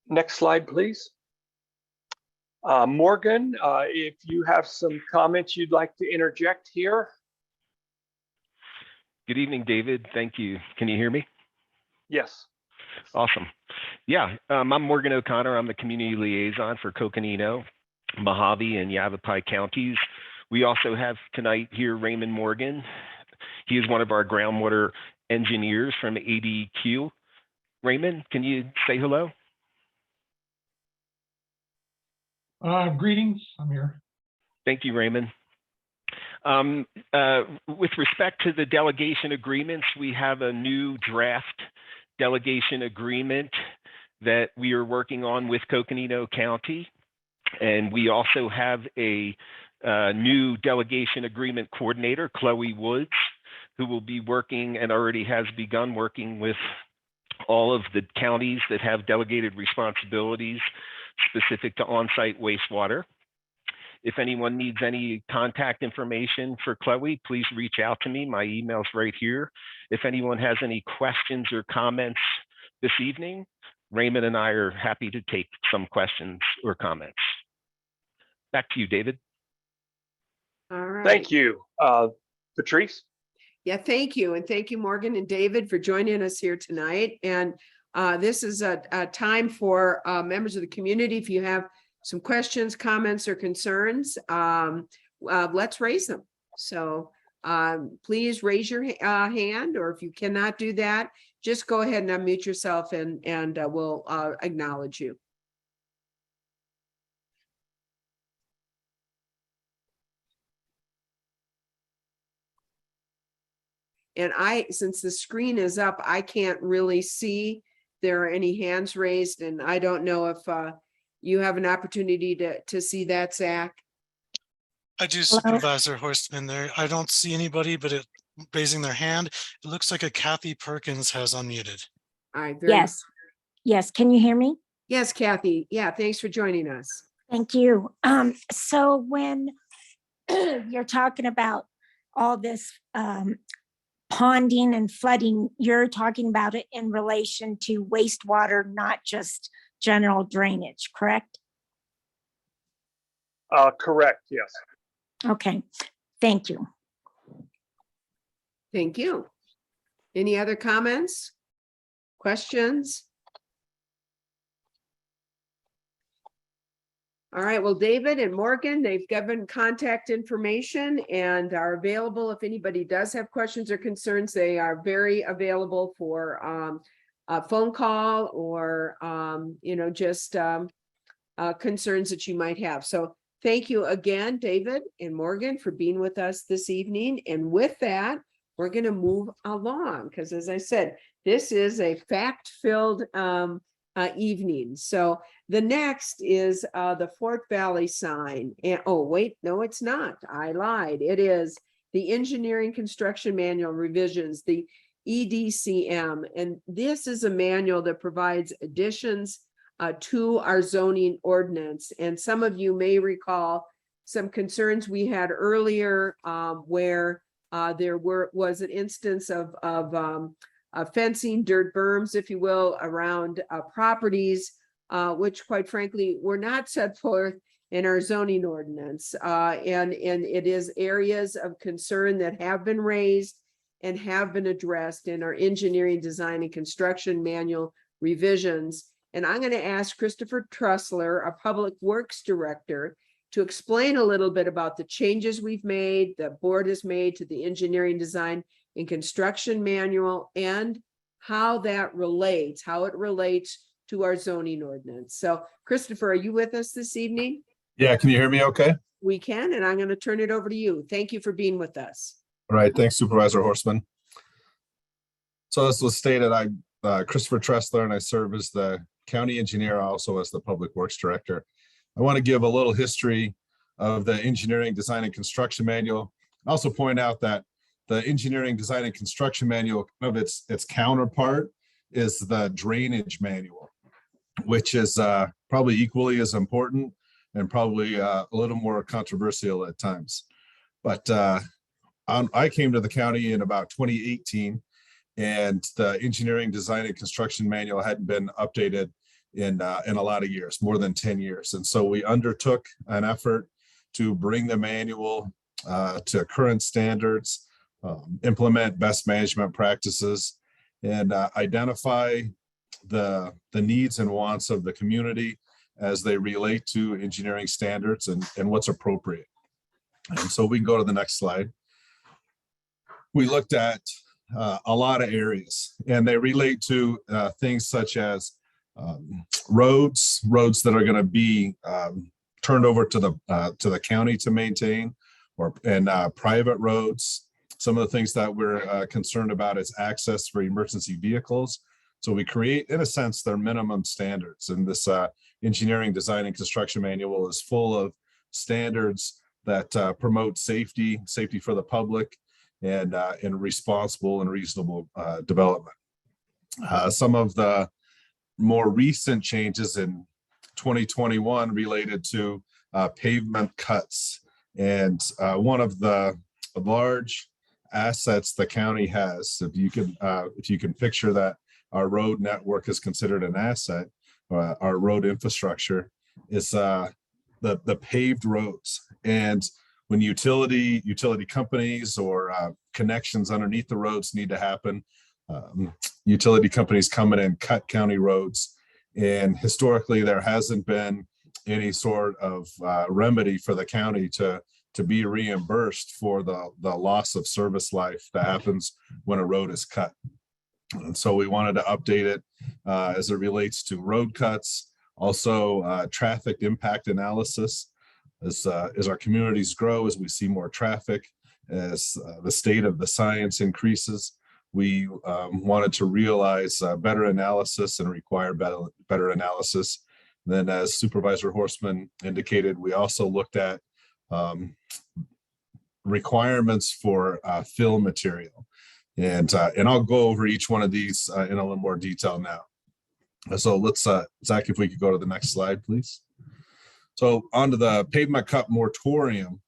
Next slide, please. Morgan, if you have some comments you'd like to interject here. Good evening, David. Thank you. Can you hear me? Yes. Awesome. Yeah, I'm Morgan O'Connor. I'm the community liaison for Coconino, Mojave, and Yavapai counties. We also have tonight here Raymond Morgan. He is one of our groundwater engineers from ADQ. Raymond, can you say hello? Greetings, I'm here. Thank you, Raymond. With respect to the delegation agreements, we have a new draft delegation agreement that we are working on with Coconino County. And we also have a new delegation agreement coordinator, Chloe Woods, who will be working and already has begun working with all of the counties that have delegated responsibilities specific to on-site wastewater. If anyone needs any contact information for Chloe, please reach out to me. My email's right here. If anyone has any questions or comments this evening, Raymond and I are happy to take some questions or comments. Back to you, David. All right. Thank you. Patrice? Yeah, thank you. And thank you, Morgan and David, for joining us here tonight. And this is a time for members of the community. If you have some questions, comments, or concerns, let's raise them. So please raise your hand, or if you cannot do that, just go ahead and unmute yourself and we'll acknowledge you. And since the screen is up, I can't really see there are any hands raised, and I don't know if you have an opportunity to see that, Zach. I do, Supervisor Horstman. There, I don't see anybody, but raising their hand. It looks like a Kathy Perkins has unmuted. All right. Yes. Yes. Can you hear me? Yes, Kathy. Yeah. Thanks for joining us. Thank you. So when you're talking about all this ponding and flooding, you're talking about it in relation to wastewater, not just general drainage, correct? Correct, yes. Okay, thank you. Thank you. Any other comments? Questions? All right, well, David and Morgan, they've given contact information and are available. If anybody does have questions or concerns, they are very available for a phone call or, just concerns that you might have. So thank you again, David and Morgan, for being with us this evening. And with that, we're going to move along because, as I said, this is a fact-filled evening. So the next is the Fort Valley sign. And oh, wait, no, it's not. I lied. It is the Engineering Construction Manual Revisions, the EDCM. And this is a manual that provides additions to our zoning ordinance. And some of you may recall some concerns we had earlier where there was an instance of fencing, dirt berms, if you will, around properties, which quite frankly were not set forth in our zoning ordinance. And it is areas of concern that have been raised and have been addressed in our engineering, design, and construction manual revisions. And I'm going to ask Christopher Tressler, our Public Works Director, to explain a little bit about the changes we've made, the board has made to the engineering, design, and construction manual, and how it relates to our zoning ordinance. So Christopher, are you with us this evening? Yeah, can you hear me okay? We can, and I'm going to turn it over to you. Thank you for being with us. All right, thanks Supervisor Horstman. So as was stated, I'm Christopher Tressler, and I serve as the county engineer, also as the Public Works Director. I want to give a little history of the engineering, design, and construction manual. Also point out that the engineering, design, and construction manual, of its counterpart is the drainage manual, which is probably equally as important and probably a little more controversial at times. But I came to the county in about 2018, and the engineering, design, and construction manual hadn't been updated in a lot of years, more than 10 years. And so we undertook an effort to bring the manual to current standards, implement best management practices, and identify the needs and wants of the community as they relate to engineering standards and what's appropriate. And so we can go to the next slide. We looked at a lot of areas, and they relate to things such as roads that are going to be turned over to the county to maintain, and private roads. Some of the things that we're concerned about is access for emergency vehicles. So we create, in a sense, their minimum standards. And this engineering, design, and construction manual is full of standards that promote safety for the public, and responsible and reasonable development. Some of the more recent changes in 2021 related to pavement cuts. And one of the large assets the county has, if you can picture that our road network is considered an asset, our road infrastructure is the paved roads. And when utility companies or connections underneath the roads need to happen, utility companies come in and cut county roads. And historically, there hasn't been any sort of remedy for the county to be reimbursed for the loss of service life that happens when a road is cut. And so we wanted to update it as it relates to road cuts, also traffic impact analysis. As our communities grow, as we see more traffic, as the state of the science increases, we wanted to realize better analysis and require better analysis. Then, as Supervisor Horstman indicated, we also looked at requirements for fill material. And I'll go over each one of these in a little more detail now. So let's, Zach, if we could go to the next slide, please. So onto the pavement cut moratorium,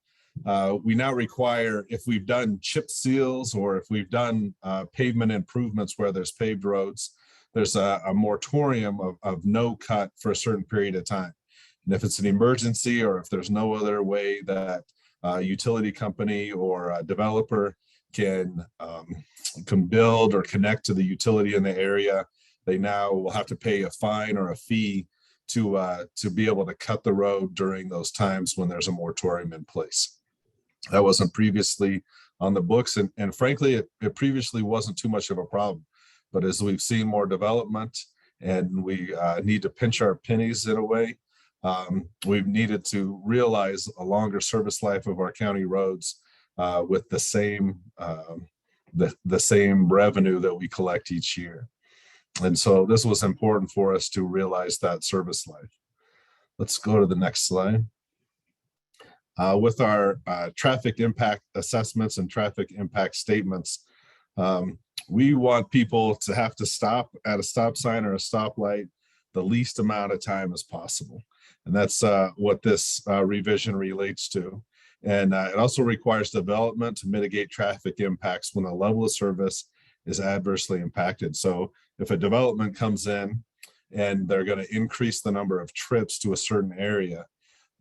we now require, if we've done chip seals or if we've done pavement improvements where there's paved roads, there's a moratorium of no cut for a certain period of time. And if it's an emergency, or if there's no other way that a utility company or a developer can build or connect to the utility in the area, they now will have to pay a fine or a fee to be able to cut the road during those times when there's a moratorium in place. That wasn't previously on the books, and frankly, it previously wasn't too much of a problem. But as we've seen more development and we need to pinch our pennies in a way, we've needed to realize a longer service life of our county roads with the same revenue that we collect each year. And so this was important for us to realize that service life. Let's go to the next slide. With our traffic impact assessments and traffic impact statements, we want people to have to stop at a stop sign or a stoplight the least amount of time as possible. And that's what this revision relates to. And it also requires development to mitigate traffic impacts when the level of service is adversely impacted. So if a development comes in and they're going to increase the number of trips to a certain area,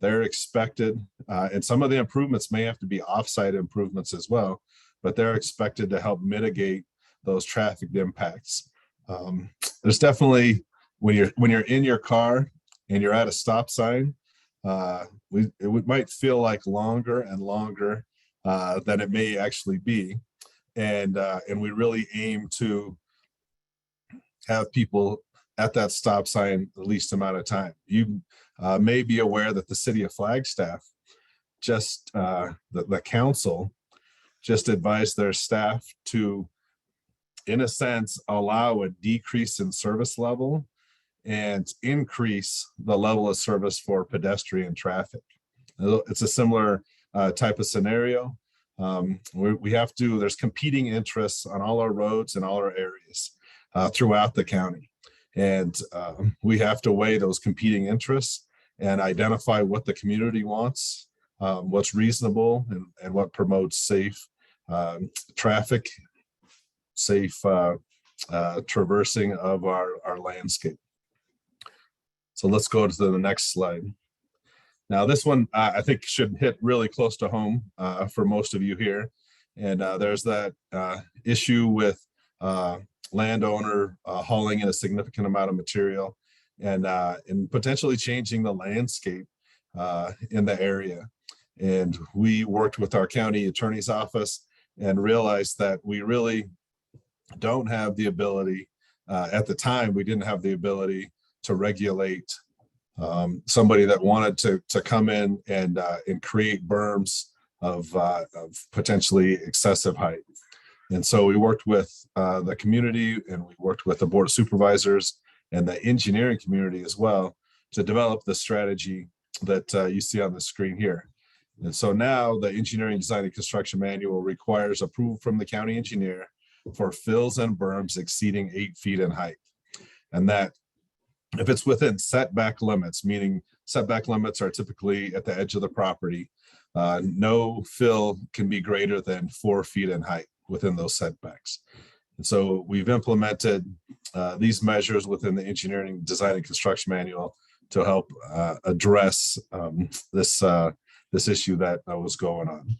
they're expected, and some of the improvements may have to be offsite improvements as well, but they're expected to help mitigate those traffic impacts. There's definitely, when you're in your car and you're at a stop sign, it might feel like longer and longer than it may actually be, and we really aim to have people at that stop sign the least amount of time. You may be aware that the city of Flagstaff, just the council, just advised their staff to, in a sense, allow a decrease in service level and increase the level of service for pedestrian traffic. It's a similar type of scenario. There's competing interests on all our roads and all our areas throughout the county. And we have to weigh those competing interests and identify what the community wants, what's reasonable, and what promotes safe traffic, safe traversing of our landscape. So let's go to the next slide. Now, this one I think should hit really close to home for most of you here. And there's that issue with landowner hauling in a significant amount of material and potentially changing the landscape in the area. And we worked with our county attorney's office and realized that we really don't have the ability, at the time, we didn't have the ability to regulate somebody that wanted to come in and create berms of potentially excessive height. And so we worked with the community, and we worked with the Board of Supervisors and the engineering community as well to develop the strategy that you see on the screen here. And so now the Engineering, Design, and Construction Manual requires approval from the county engineer for fills and berms exceeding 8 feet in height. And that if it's within setback limits, meaning setback limits are typically at the edge of the property, no fill can be greater than 4 feet in height within those setbacks. And so we've implemented these measures within the Engineering, Design, and Construction Manual to help address this issue that was going on.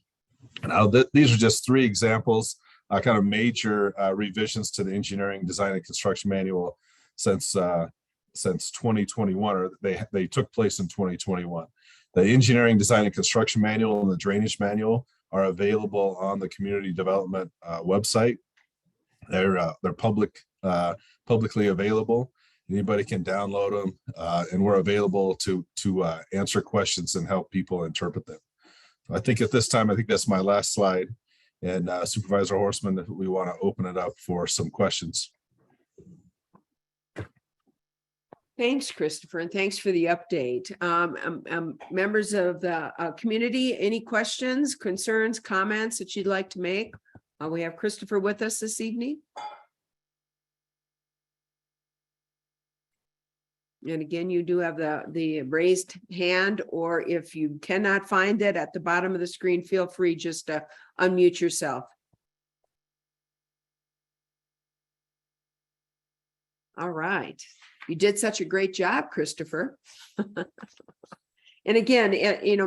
Now, these are just 3 examples, kind of major revisions to the Engineering, Design, and Construction Manual since 2021, or they took place in 2021. The Engineering, Design, and Construction Manual and the Drainage Manual are available on the Community Development website. They're publicly available. Anybody can download them, and we're available to answer questions and help people interpret them. I think at this time, I think that's my last slide. And Supervisor Horstman, we want to open it up for some questions. Thanks, Christopher, and thanks for the update. Members of the community, any questions, concerns, comments that you'd like to make? We have Christopher with us this evening. And again, you do have the raised hand, or if you cannot find it at the bottom of the screen, feel free just to unmute yourself. All right. You did such a great job, Christopher. And again,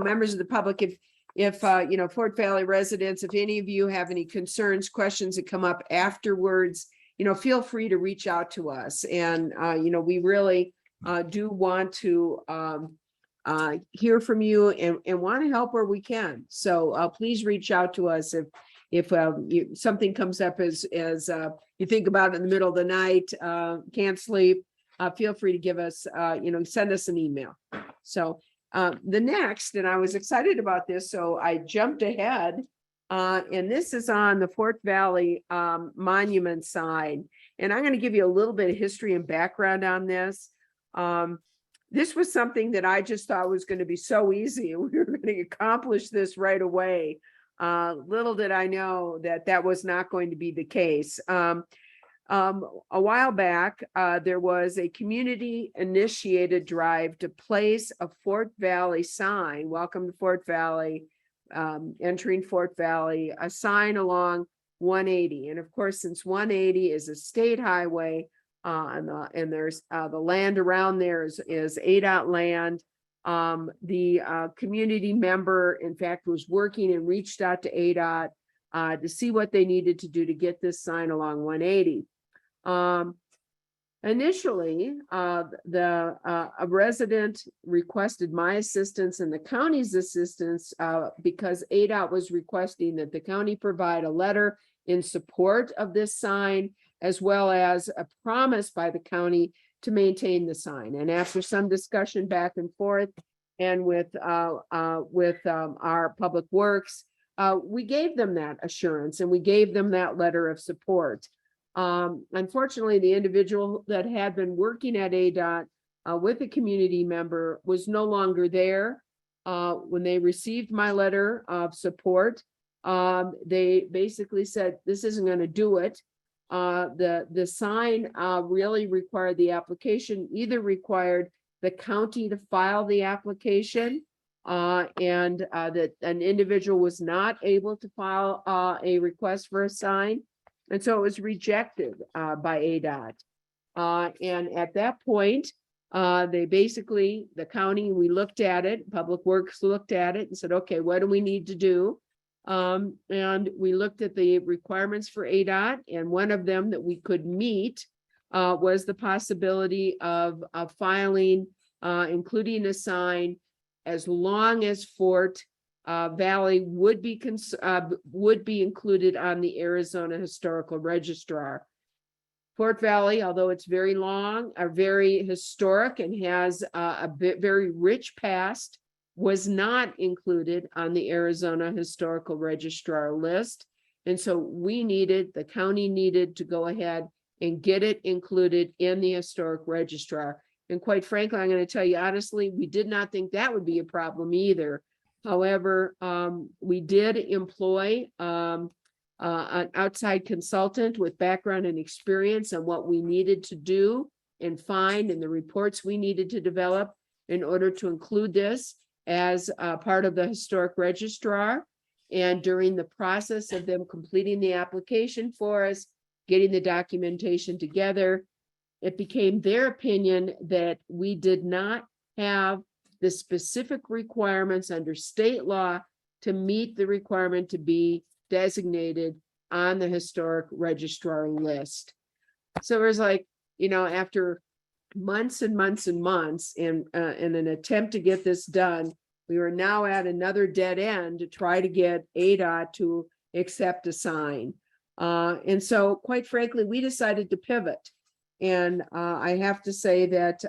members of the public, if Fort Valley residents, if any of you have any concerns, questions that come up afterwards, feel free to reach out to us. And, we really do want to hear from you and want to help where we can. So please reach out to us if something comes up as you think about it in the middle of the night, can't sleep. Feel free to give us, send us an email. So the next, and I was excited about this, so I jumped ahead, and this is on the Fort Valley monument side. And I'm going to give you a little bit of history and background on this. This was something that I just thought was going to be so easy. We were going to accomplish this right away. Little did I know that was not going to be the case. A while back, there was a community initiated drive to place a Fort Valley sign, welcome to Fort Valley, entering Fort Valley, a sign along 180. And of course, since 180 is a state highway, and there's the land around there is ADOT land. The community member, in fact, was working and reached out to ADOT to see what they needed to do to get this sign along 180. Initially, a resident requested my assistance and the county's assistance because ADOT was requesting that the county provide a letter in support of this sign, as well as a promise by the county to maintain the sign. And after some discussion back and forth and with our public works, we gave them that assurance and we gave them that letter of support. Unfortunately, the individual that had been working at ADOT with a community member was no longer there. When they received my letter of support, they basically said, this isn't going to do it. The sign really required the application, either required the county to file the application, and that an individual was not able to file a request for a sign. And so it was rejected by ADOT. And at that point, they basically, the county, we looked at it, Public Works looked at it and said, okay, what do we need to do? And we looked at the requirements for ADOT, and one of them that we could meet was the possibility of filing, including a sign, as long as Fort Valley would be included on the Arizona Historical Registrar. Fort Valley, although it's very long, are very historic and has a very rich past, was not included on the Arizona Historical Registrar list. And so the county needed to go ahead and get it included in the Historic Registrar. And quite frankly, I'm going to tell you honestly, we did not think that would be a problem either. However, we did employ an outside consultant with background and experience on what we needed to do and find and the reports we needed to develop in order to include this as part of the Historic Registrar. And during the process of them completing the application for us, getting the documentation together, it became their opinion that we did not have the specific requirements under state law to meet the requirement to be designated on the Historic Registrar list. So it was like, after months and months and months in an attempt to get this done, we were now at another dead end to try to get ADOT to accept a sign. And so quite frankly, we decided to pivot. And I have to say that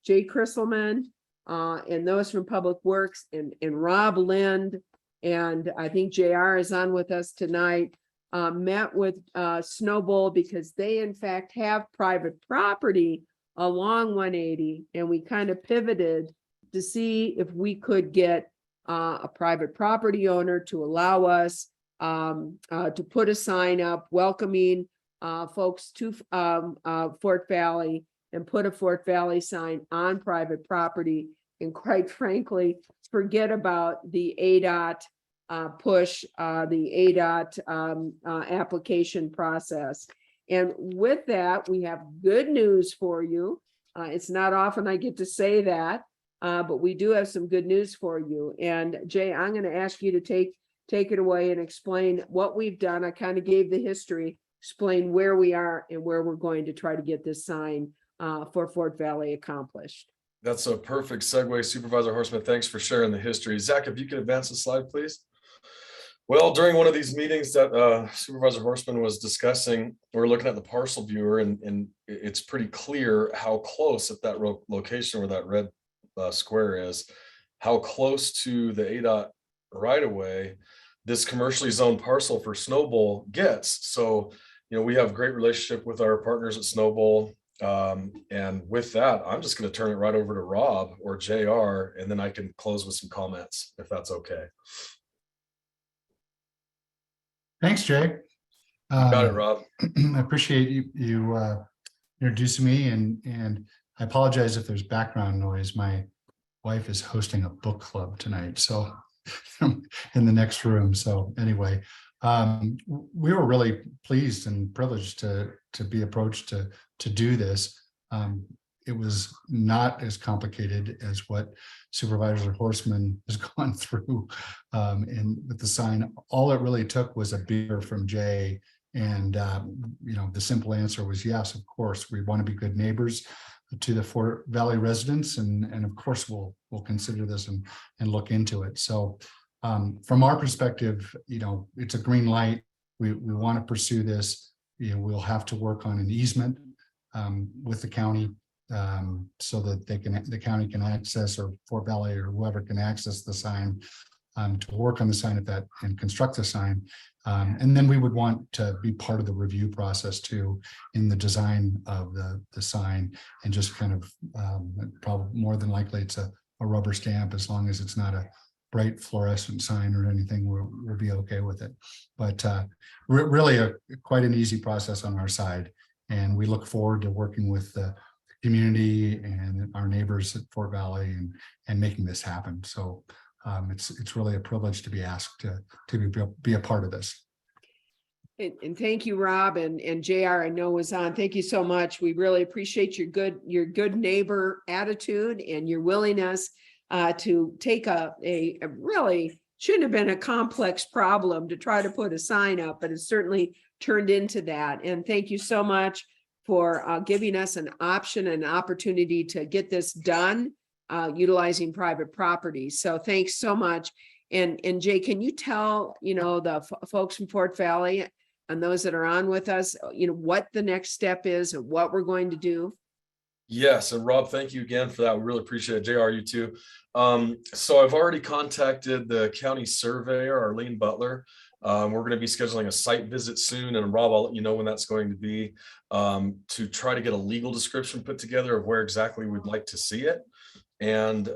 Jay Krisselman and those from Public Works and Rob Lind, and I think JR is on with us tonight, met with Snowbowl because they in fact have private property along 180, and we kind of pivoted to see if we could get a private property owner to allow us to put a sign up welcoming folks to Fort Valley and put a Fort Valley sign on private property. And quite frankly, forget about the ADOT push, the ADOT application process. And with that, we have good news for you. It's not often I get to say that, but we do have some good news for you. And Jay, I'm going to ask you to take it away and explain what we've done. I kind of gave the history, explain where we are and where we're going to try to get this sign for Fort Valley accomplished. That's a perfect segue, Supervisor Horstman. Thanks for sharing the history. Zach, if you could advance the slide, please. Well, during one of these meetings that Supervisor Horstman was discussing, we're looking at the parcel viewer, and it's pretty clear how close at that location where that red square is, how close to the ADOT right-of-way this commercially zoned parcel for Snowbowl gets. So, we have a great relationship with our partners at Snowbowl. And with that, I'm just going to turn it right over to Rob or JR, and then I can close with some comments if that's okay. Thanks, Jay. Got it, Rob. I appreciate you introducing me, and I apologize if there's background noise. My wife is hosting a book club tonight, so in the next room. So anyway, we were really pleased and privileged to be approached to do this. It was not as complicated as what Supervisor Horstman has gone through. And with the sign, all it really took was a beer from Jay. And, the simple answer was yes, of course, we want to be good neighbors to the Fort Valley residents. And of course, we'll consider this and look into it. So from our perspective, it's a green light. We want to pursue this. We'll have to work on an easement with the county so that the county can access, or Fort Valley or whoever can access the sign to work on the sign and construct the sign. And then we would want to be part of the review process too in the design of the sign, and just kind of probably more than likely it's a rubber stamp, as long as it's not a bright fluorescent sign or anything, we'll be okay with it. But really quite an easy process on our side. And we look forward to working with the community and our neighbors at Fort Valley and making this happen. So it's really a privilege to be asked to be a part of this. And thank you, Rob, and JR, I know was on. Thank you so much. We really appreciate your good neighbor attitude and your willingness to take a really shouldn't have been a complex problem to try to put a sign up, but it certainly turned into that. And thank you so much for giving us an option and opportunity to get this done utilizing private property. So thanks so much. And Jay, can you tell, the folks from Fort Valley and those that are on with us, what the next step is and what we're going to do? Yes, and Rob, thank you again for that. We really appreciate it. JR, you too. So I've already contacted the county surveyor, Arlene Butler. We're going to be scheduling a site visit soon, and Rob, I'll let you know when that's going to be, to try to get a legal description put together of where exactly we'd like to see it. And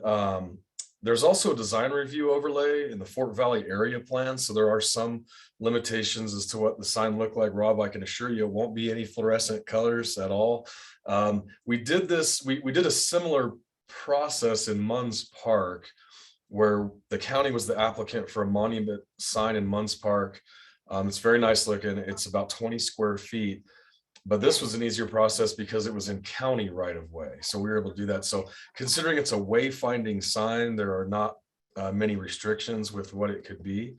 there's also a design review overlay in the Fort Valley area plan. So there are some limitations as to what the sign looked like. Rob, I can assure you it won't be any fluorescent colors at all. We did this, we did a similar process in Munns Park, where the county was the applicant for a monument sign in Munns Park. It's very nice looking. It's about 20 square feet. But this was an easier process because it was in county right of way. So we were able to do that. So considering it's a wayfinding sign, there are not many restrictions with what it could be.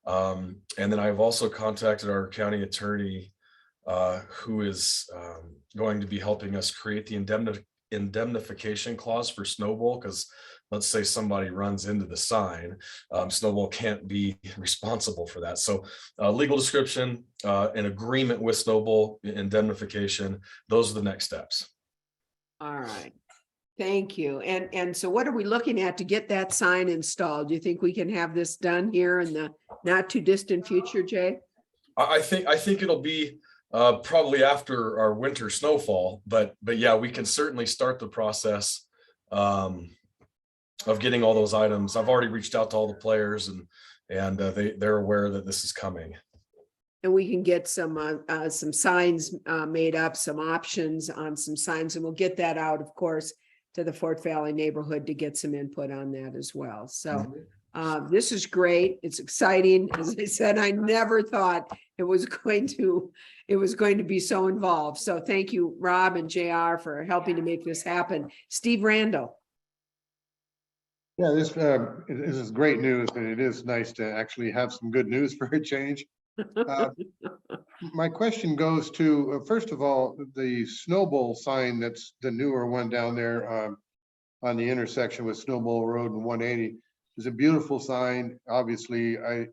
And then I've also contacted our county attorney, who is going to be helping us create the indemnification clause for Snowball, because let's say somebody runs into the sign, Snowball can't be responsible for that. So legal description, an agreement with Snowball, indemnification, those are the next steps. All right. Thank you. And so what are we looking at to get that sign installed? Do you think we can have this done here in the not too distant future, Jay? I think it'll be probably after our winter snowfall, but yeah, we can certainly start the process of getting all those items. I've already reached out to all the players, and they're aware that this is coming. And we can get some signs made up, some options on some signs, and we'll get that out, of course, to the Fort Valley neighborhood to get some input on that as well. So this is great. It's exciting. As I said, I never thought it was going to be so involved. So thank you, Rob and JR, for helping to make this happen. Steve Randall. Yeah, this is great news, and it is nice to actually have some good news for a change. My question goes to, first of all, the Snowball sign that's the newer one down there on the intersection with Snowball Road and 180 is a beautiful sign. Obviously, I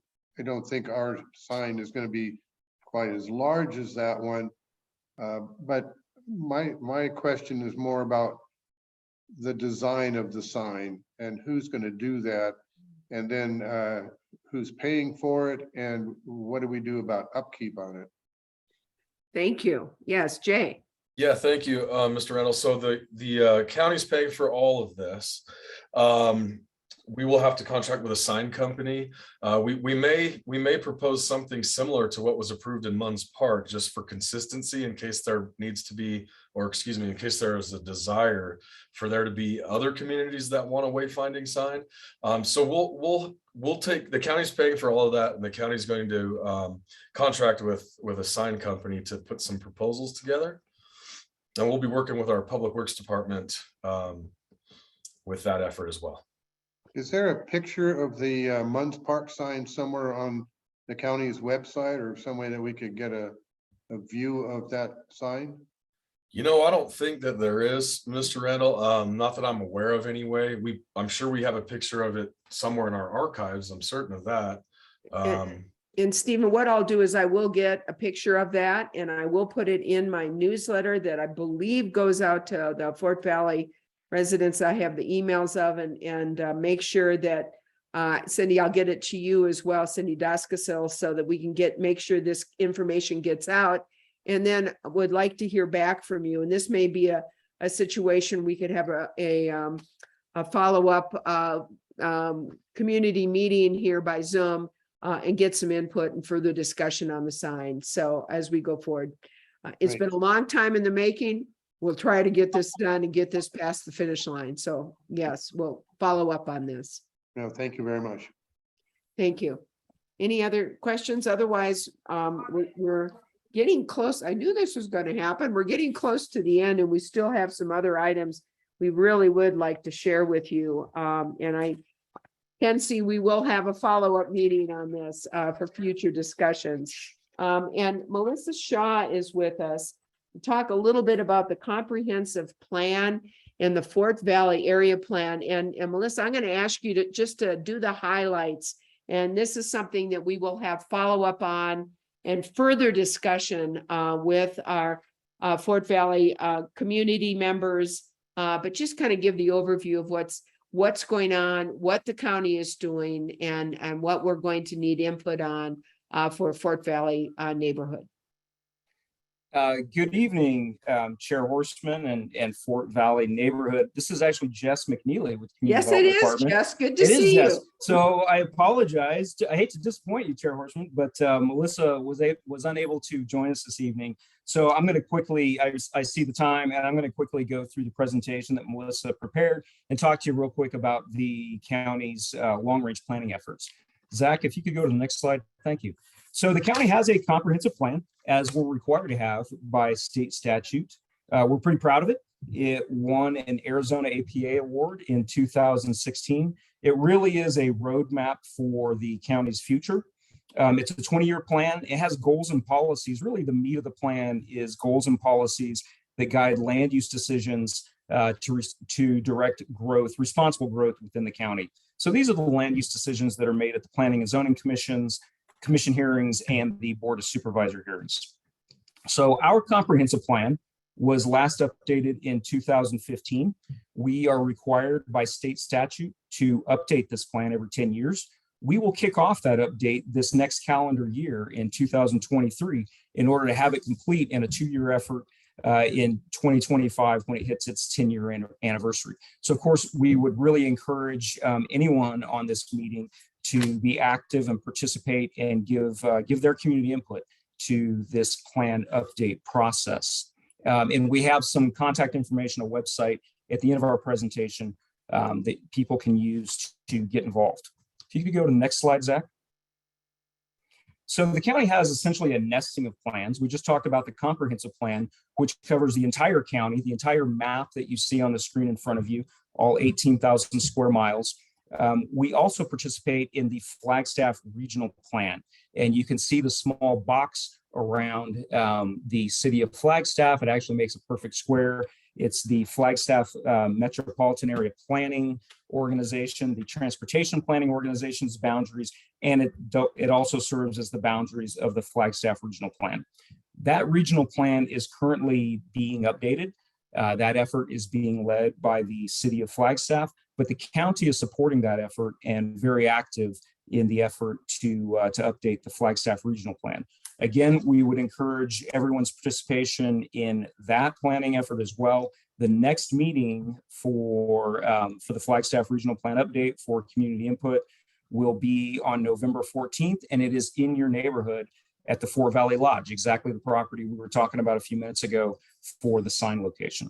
don't think our sign is going to be quite as large as that one. But my question is more about the design of the sign and who's going to do that, and then who's paying for it, and what do we do about upkeep on it? Thank you. Yes, Jay. Yeah, thank you, Mr. Reynolds. So the county's paying for all of this. we will have to contract with a sign company. We may propose something similar to what was approved in Munns Park, just for consistency, in case there needs to be, or excuse me, in case there is a desire for there to be other communities that want a wayfinding sign. So we'll take, the county's paying for all of that, and the county's going to contract with a sign company to put some proposals together. And we'll be working with our Public Works Department with that effort as well. Is there a picture of the Munns Park sign somewhere on the county's website, or some way that we could get a view of that sign? You know, I don't think that there is, Mr. Randall. Not that I'm aware of anyway. I'm sure we have a picture of it somewhere in our archives. I'm certain of that. And Stephen, what I'll do is I will get a picture of that, and I will put it in my newsletter that I believe goes out to the Fort Valley residents. I have the emails of, and make sure that Cindy, I'll get it to you as well, Cindy Daskasil, so that we can make sure this information gets out. And then I would like to hear back from you. And this may be a situation we could have a follow-up community meeting here by Zoom, and get some input and further discussion on the sign. So as we go forward, it's Great. been a long time in the making. We'll try to get this done and get this past the finish line. So yes, we'll follow up on this. No, thank you very much. Thank you. Any other questions? Otherwise, we're getting close. I knew this was going to happen. We're getting close to the end, and we still have some other items we really would like to share with you. And I can see we will have a follow-up meeting on this for future discussions. And Melissa Shaw is with us to talk a little bit about the comprehensive plan and the Fort Valley area plan. And Melissa, I'm going to ask you to just to do the highlights. And this is something that we will have follow-up on and further discussion with our Fort Valley community members, but just kind of give the overview of what's going on, what the county is doing, and what we're going to need input on for Fort Valley neighborhood. Good evening, Chair Horstman and Fort Valley neighborhood. This is actually Jess McNeely with Community Yes, it Development is, Department. Jess. Good to see you. Jess. So I apologize. I hate to disappoint you, Chair Horstman, but Melissa was unable to join us this evening. So I'm going to quickly, I see the time, and I'm going to quickly go through the presentation that Melissa prepared and talk to you real quick about the county's long-range planning efforts. Zach, if you could go to the next slide. Thank you. So the county has a comprehensive plan, as we're required to have by state statute. We're pretty proud of it. It won an Arizona APA award in 2016. It really is a roadmap for the county's future. It's a 20-year plan. It has goals and policies. Really, the meat of the plan is goals and policies that guide land use decisions to direct growth, responsible growth within the county. So these are the land use decisions that are made at the Planning and Zoning Commission hearings and the Board of Supervisor hearings. So our comprehensive plan was last updated in 2015. We are required by state statute to update this plan every 10 years. We will kick off that update this next calendar year in 2023 in order to have it complete in a 2-year effort in 2025 when it hits its 10-year anniversary. So of course, we would really encourage anyone on this meeting to be active and participate and give their community input to this plan update process. And we have some contact information, a website at the end of our presentation that people can use to get involved. If you could go to the next slide, Zach. So the county has essentially a nesting of plans. We just talked about the comprehensive plan, which covers the entire county, the entire map that you see on the screen in front of you, all 18,000 square miles. We also participate in the Flagstaff Regional Plan, and you can see the small box around the city of Flagstaff. It actually makes a perfect square. It's the Flagstaff Metropolitan Area Planning Organization, the Transportation Planning Organization's boundaries, and it also serves as the boundaries of the Flagstaff Regional Plan. That regional plan is currently being updated. That effort is being led by the city of Flagstaff, but the county is supporting that effort and very active in the effort to update the Flagstaff Regional Plan. Again, we would encourage everyone's participation in that planning effort as well. The next meeting for the Flagstaff Regional Plan update for community input will be on November 14th, and it is in your neighborhood at the Fort Valley Lodge, exactly the property we were talking about a few minutes ago for the sign location.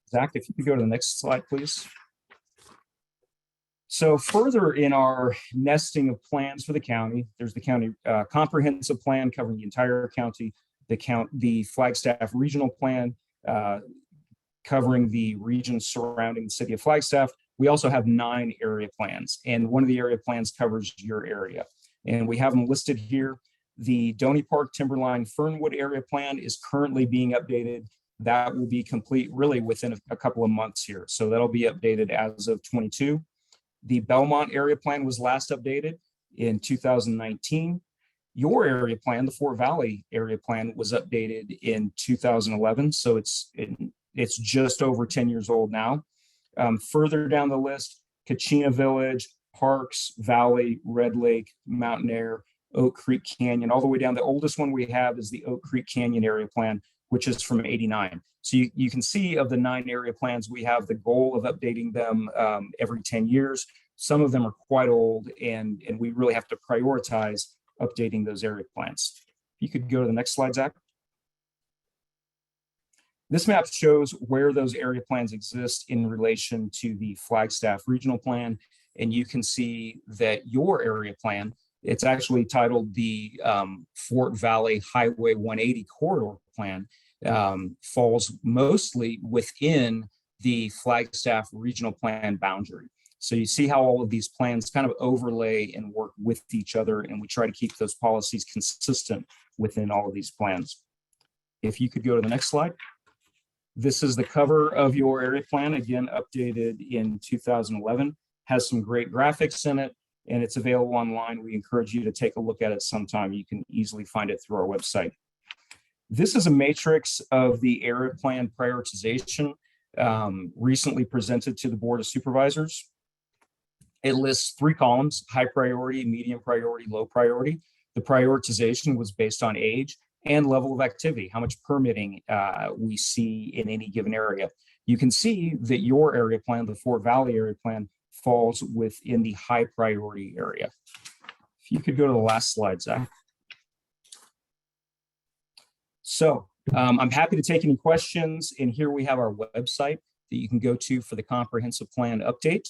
Zach, if you could go to the next slide, please. So further in our nesting of plans for the county, there's the county comprehensive plan covering the entire county, the Flagstaff regional plan covering the region surrounding the city of Flagstaff. We also have 9 area plans, and one of the area plans covers your area. And we have them listed here. The Doney Park Timberline Fernwood area plan is currently being updated. That will be complete really within a couple of months here. So that'll be updated as of 22. The Belmont area plan was last updated in 2019. Your area plan, the Fort Valley area plan, was updated in 2011. So it's just over 10 years old now. Further down the list, Kachina Village, Parks, Valley, Red Lake, Mountain Air, Oak Creek Canyon, all the way down. The oldest one we have is the Oak Creek Canyon area plan, which is from '89. So you can see of the 9 area plans, we have the goal of updating them every 10 years. Some of them are quite old, and we really have to prioritize updating those area plans. You could go to the next slide, Zach. This map shows where those area plans exist in relation to the Flagstaff regional plan. And you can see that your area plan, it's actually titled the Fort Valley Highway 180 corridor plan, falls mostly within the Flagstaff regional plan boundary. So you see how all of these plans kind of overlay and work with each other, and we try to keep those policies consistent within all of these plans. If you could go to the next slide. This is the cover of your area plan, again, updated in 2011, has some great graphics in it, and it's available online. We encourage you to take a look at it sometime. You can easily find it through our website. This is a matrix of the area plan prioritization recently presented to the Board of Supervisors. It lists 3 columns: high priority, medium priority, low priority. The prioritization was based on age and level of activity, how much permitting we see in any given area. You can see that your area plan, the Fort Valley area plan, falls within the high priority area. If you could go to the last slide, Zach. So I'm happy to take any questions, and here we have our website that you can go to for the comprehensive plan update.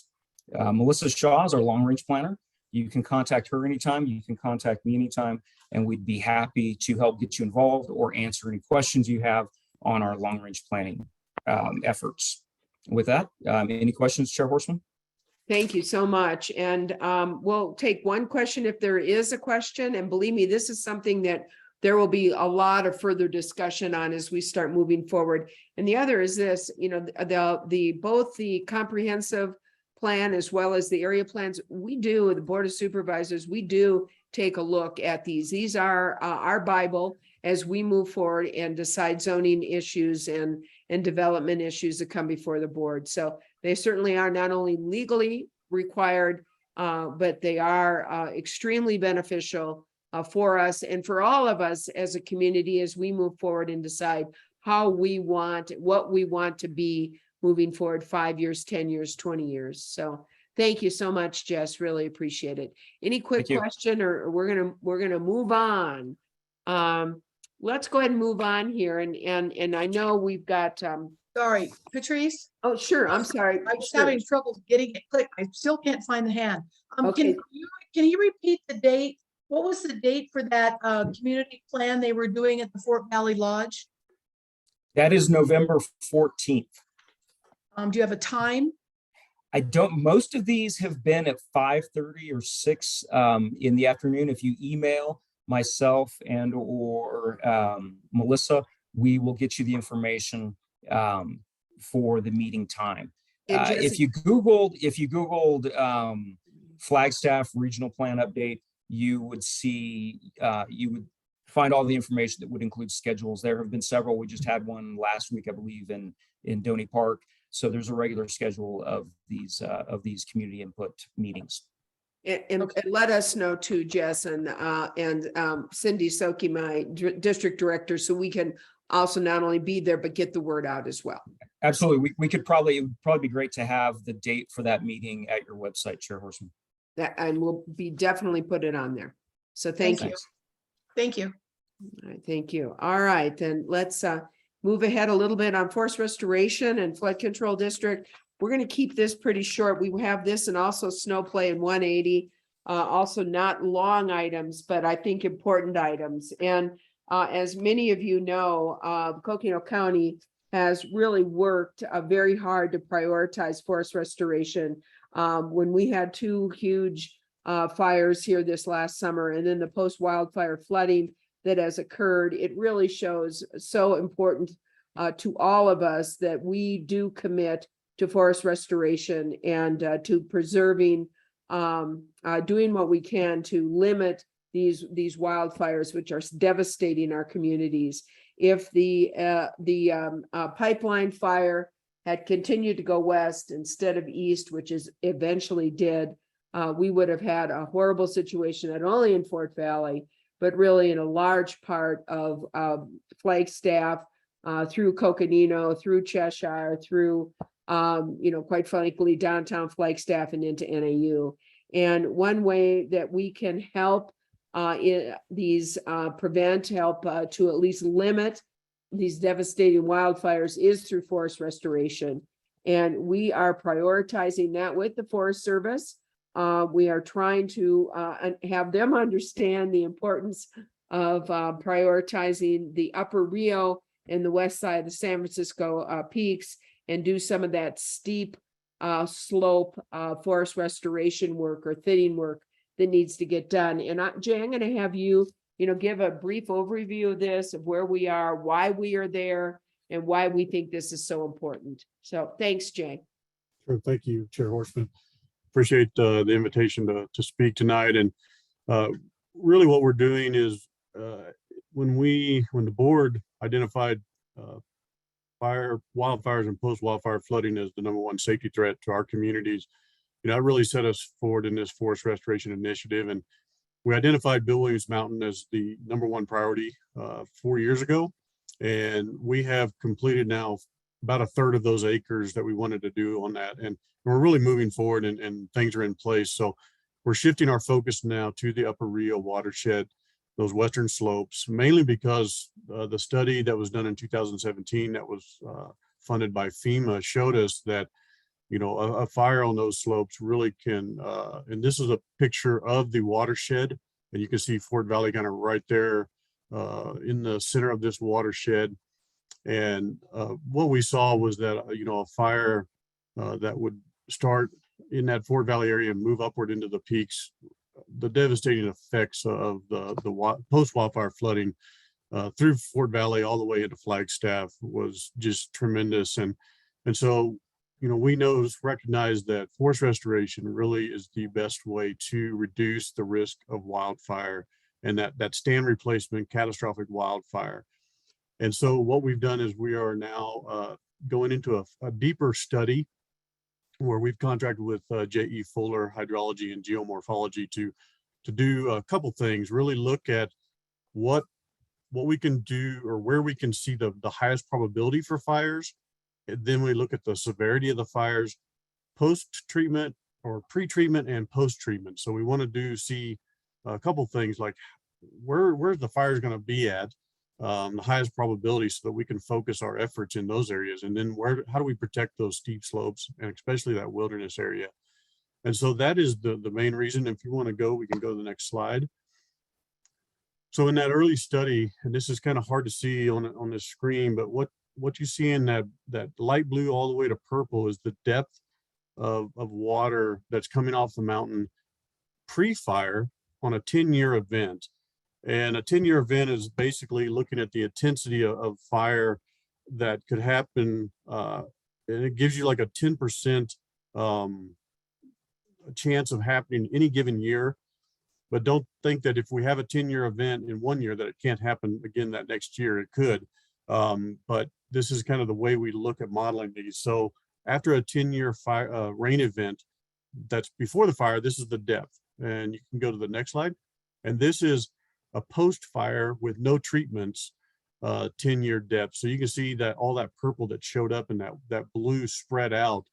Melissa Shaw is our long range planner. You can contact her anytime. You can contact me anytime, and we'd be happy to help get you involved or answer any questions you have on our long range planning efforts. With that, any questions, Chair Horseman? Thank you so much. And we'll take one question if there is a question. And believe me, this is something that there will be a lot of further discussion on as we start moving forward. And the other is this, you know, both the comprehensive plan as well as the area plans, the Board of Supervisors, we do take a look at these. These are our Bible as we move forward and decide zoning issues and development issues that come before the board. So they certainly are not only legally required, but they are extremely beneficial for us and for all of us as a community as we move forward and decide what we want to be moving forward 5 years, 10 years, 20 years. So thank you so much, Jess. Really appreciate it. Any quick question, or we're gonna move on. Let's go ahead and move on here. And I know we've got Sorry, Patrice. oh, sure. I'm sorry. I was Sure. having trouble getting it clicked. I still can't find the hand. Okay. Can you repeat the date? What was the date for that community plan they were doing at the Fort Valley Lodge? That is November 14th. Do you have a time? I don't, most of these have been at 5:30 or 6 in the afternoon. If you email myself or Melissa, we will get you the information for the meeting time. If you Googled Flagstaff Regional Plan Update, you would see, you would find all the information that would include schedules. There have been several. We just had one last week, I believe, in Doney Park. So there's a regular schedule of these community input meetings. And let us know too, Jess and Cindy Soki, my district director, so we can also not only be there, but get the word out as well. Absolutely. We could probably, it would probably be great to have the date for that meeting at your website, Chair Horseman. And we'll be definitely put it on there. So thank you. Thank you. All right, thank you. All right, then let's move ahead a little bit on forest restoration and flood control district. We're going to keep this pretty short. We have this and also snow play in 180. Also not long items, but I think important items. And as many of you know, Coconino County has really worked very hard to prioritize forest restoration. When we had two huge fires here this last summer, and then the post-wildfire flooding that has occurred, it really shows so important to all of us that we do commit to forest restoration and to preserving, doing what we can to limit these wildfires, which are devastating our communities. If the pipeline fire had continued to go west instead of east, which is eventually did, we would have had a horrible situation, not only in Fort Valley, but really in a large part of Flagstaff, through Coconino, through Cheshire, through, quite frankly, downtown Flagstaff and into NAU. And one way that we can help prevent, help to at least limit these devastating wildfires is through forest restoration. And we are prioritizing that with the Forest Service. We are trying to have them understand the importance of prioritizing the upper Rio and the west side of the San Francisco peaks and do some of that steep slope forest restoration work or thinning work that needs to get done. And Jay, I'm going to have you, give a brief overview of this, of where we are, why we are there, and why we think this is so important. So thanks, Jay. Sure. Thank you, Chair Horseman. Appreciate the invitation to speak tonight. And really what we're doing is when the board identified wildfires and post-wildfire flooding as the #1 safety threat to our communities, it really set us forward in this forest restoration initiative. And we identified Bill Williams Mountain as the #1 priority 4 years ago. And we have completed now about a third of those acres that we wanted to do on that. And we're really moving forward and things are in place. So we're shifting our focus now to the upper Rio Watershed, those western slopes, mainly because the study that was done in 2017 that was funded by FEMA showed us that a fire on those slopes really can, and this is a picture of the watershed, and you can see Fort Valley kind of right there in the center of this watershed. And what we saw was that, a fire that would start in that Fort Valley area and move upward into the peaks, the devastating effects of the post-wildfire flooding through Fort Valley all the way into Flagstaff was just tremendous. And so, we recognize that forest restoration really is the best way to reduce the risk of wildfire and that stand replacement catastrophic wildfire. And so what we've done is we are now going into a deeper study where we've contracted with J.E. Fuller Hydrology and Geomorphology to do a couple things, really look at what we can do or where we can see the highest probability for fires. And then we look at the severity of the fires post-treatment or pre-treatment and post-treatment. So we want to see a couple things like where's the fires going to be at, the highest probability, so that we can focus our efforts in those areas. And then how do we protect those steep slopes and especially that wilderness area? And so that is the main reason. If you want to go, we can go to the next slide. So in that early study, and this is kind of hard to see on this screen, but what you see in that light blue all the way to purple is the depth of water that's coming off the mountain pre-fire on a 10-year event. And a 10-year event is basically looking at the intensity of fire that could happen. And it gives you like a 10% chance of happening any given year. But don't think that if we have a 10-year event in 1 year that it can't happen again that next year. It could. But this is kind of the way we look at modeling these. So after a 10-year rain event that's before the fire, this is the depth. And you can go to the next slide. And this is a post-fire with no treatments, 10-year depth. So you can see that all that purple that showed up and that blue spread out.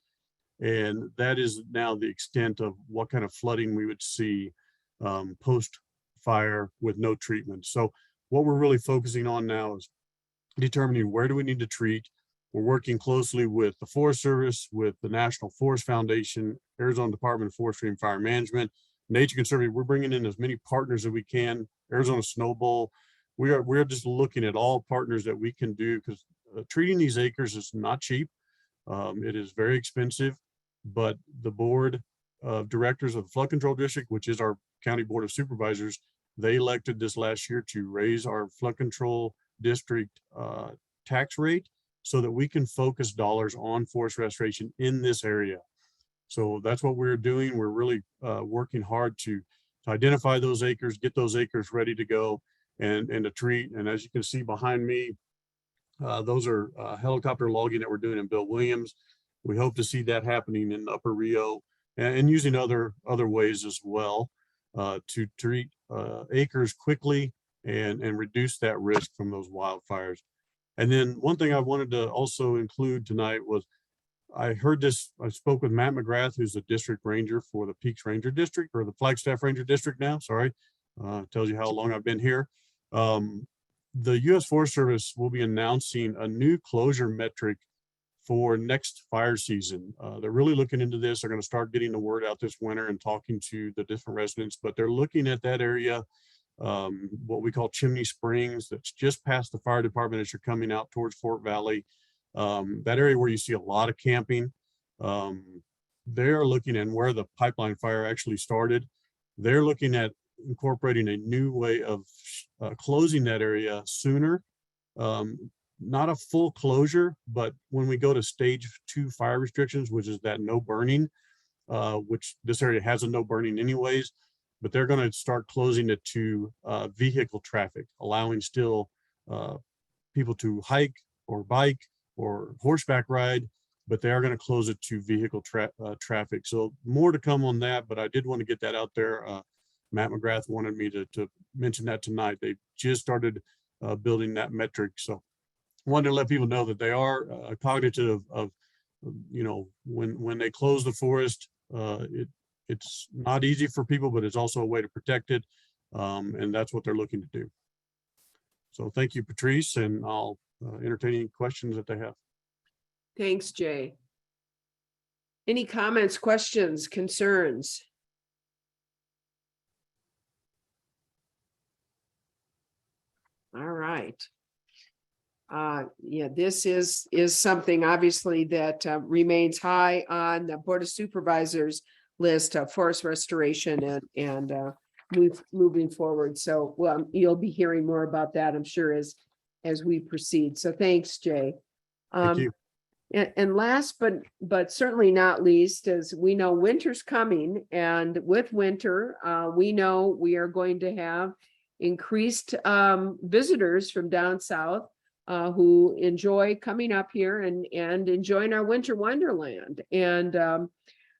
And that is now the extent of what kind of flooding we would see post-fire with no treatment. So what we're really focusing on now is determining where do we need to treat. We're working closely with the Forest Service, with the National Forest Foundation, Arizona Department of Forestry and Fire Management, Nature Conservancy. We're bringing in as many partners as we can. Arizona Snow Bowl. We're just looking at all partners that we can do, because treating these acres is not cheap. It is very expensive, but the board of directors of the Flood Control District, which is our county board of supervisors, they elected this last year to raise our flood control district tax rate so that we can focus dollars on forest restoration in this area. So that's what we're doing. We're really working hard to identify those acres, get those acres ready to go and to treat. And as you can see behind me, those are helicopter logging that we're doing in Bill Williams. We hope to see that happening in Upper Rio and using other ways as well to treat acres quickly and reduce that risk from those wildfires. And then one thing I wanted to also include tonight was I spoke with Matt McGrath, who's the district ranger for the Peaks Ranger District, or the Flagstaff Ranger District now, sorry. Tells you how long I've been here. The U.S. Forest Service will be announcing a new closure metric for next fire season. They're really looking into this. They're going to start getting the word out this winter and talking to the different residents, but they're looking at that area, what we call Chimney Springs, that's just past the fire department as you're coming out towards Fort Valley. That area where you see a lot of camping. They're looking at where the pipeline fire actually started. They're looking at incorporating a new way of closing that area sooner. Not a full closure, but when we go to stage 2 fire restrictions, which is that no burning, which this area has a no burning anyways, but they're going to start closing it to vehicle traffic, allowing still people to hike or bike or horseback ride, but they are going to close it to vehicle traffic. So more to come on that, but I did want to get that out there. Matt McGrath wanted me to mention that tonight. They just started building that metric. So I wanted to let people know that they are cognitive of, you know, when they close the forest, it's not easy for people, but it's also a way to protect it. And that's what they're looking to do. So thank you, Patrice, and I'll entertain any questions that they have. Thanks, Jay. Any comments, questions, concerns? All right. Yeah, this is something obviously that remains high on the Board of Supervisors list of forest restoration and moving forward. So, well, you'll be hearing more about that, I'm sure, as we proceed. So thanks, Jay. Thank you. And last but certainly not least, as we know, winter's coming, and with winter, we know we are going to have increased visitors from down south who enjoy coming up here and enjoying our winter wonderland. And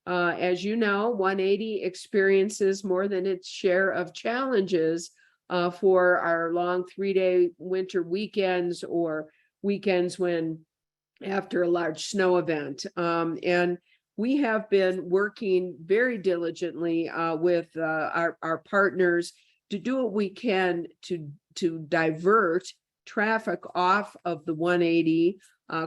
as you know, 180 experiences more than its share of challenges for our long 3-day winter weekends or weekends when after a large snow event. And we have been working very diligently with our partners to do what we can to divert traffic off of the 180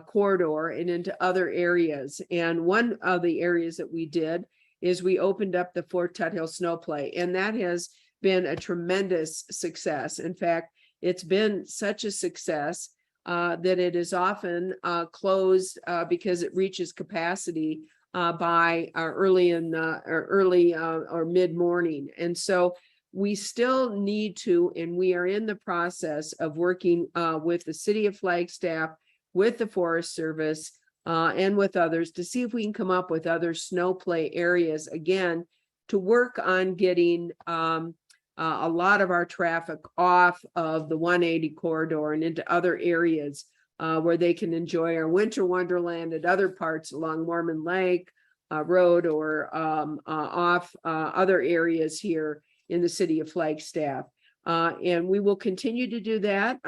corridor and into other areas. And one of the areas that we did is we opened up the Fort Tuthill Snowplay, and that has been a tremendous success. In fact, it's been such a success that it is often closed because it reaches capacity by early or mid-morning. And so we still need to, and we are in the process of working with the city of Flagstaff, with the Forest Service, and with others to see if we can come up with other snow play areas, again, to work on getting a lot of our traffic off of the 180 corridor and into other areas where they can enjoy our winter wonderland at other parts along Mormon Lake, road or off other areas here in the city of Flagstaff. And we will continue to do that.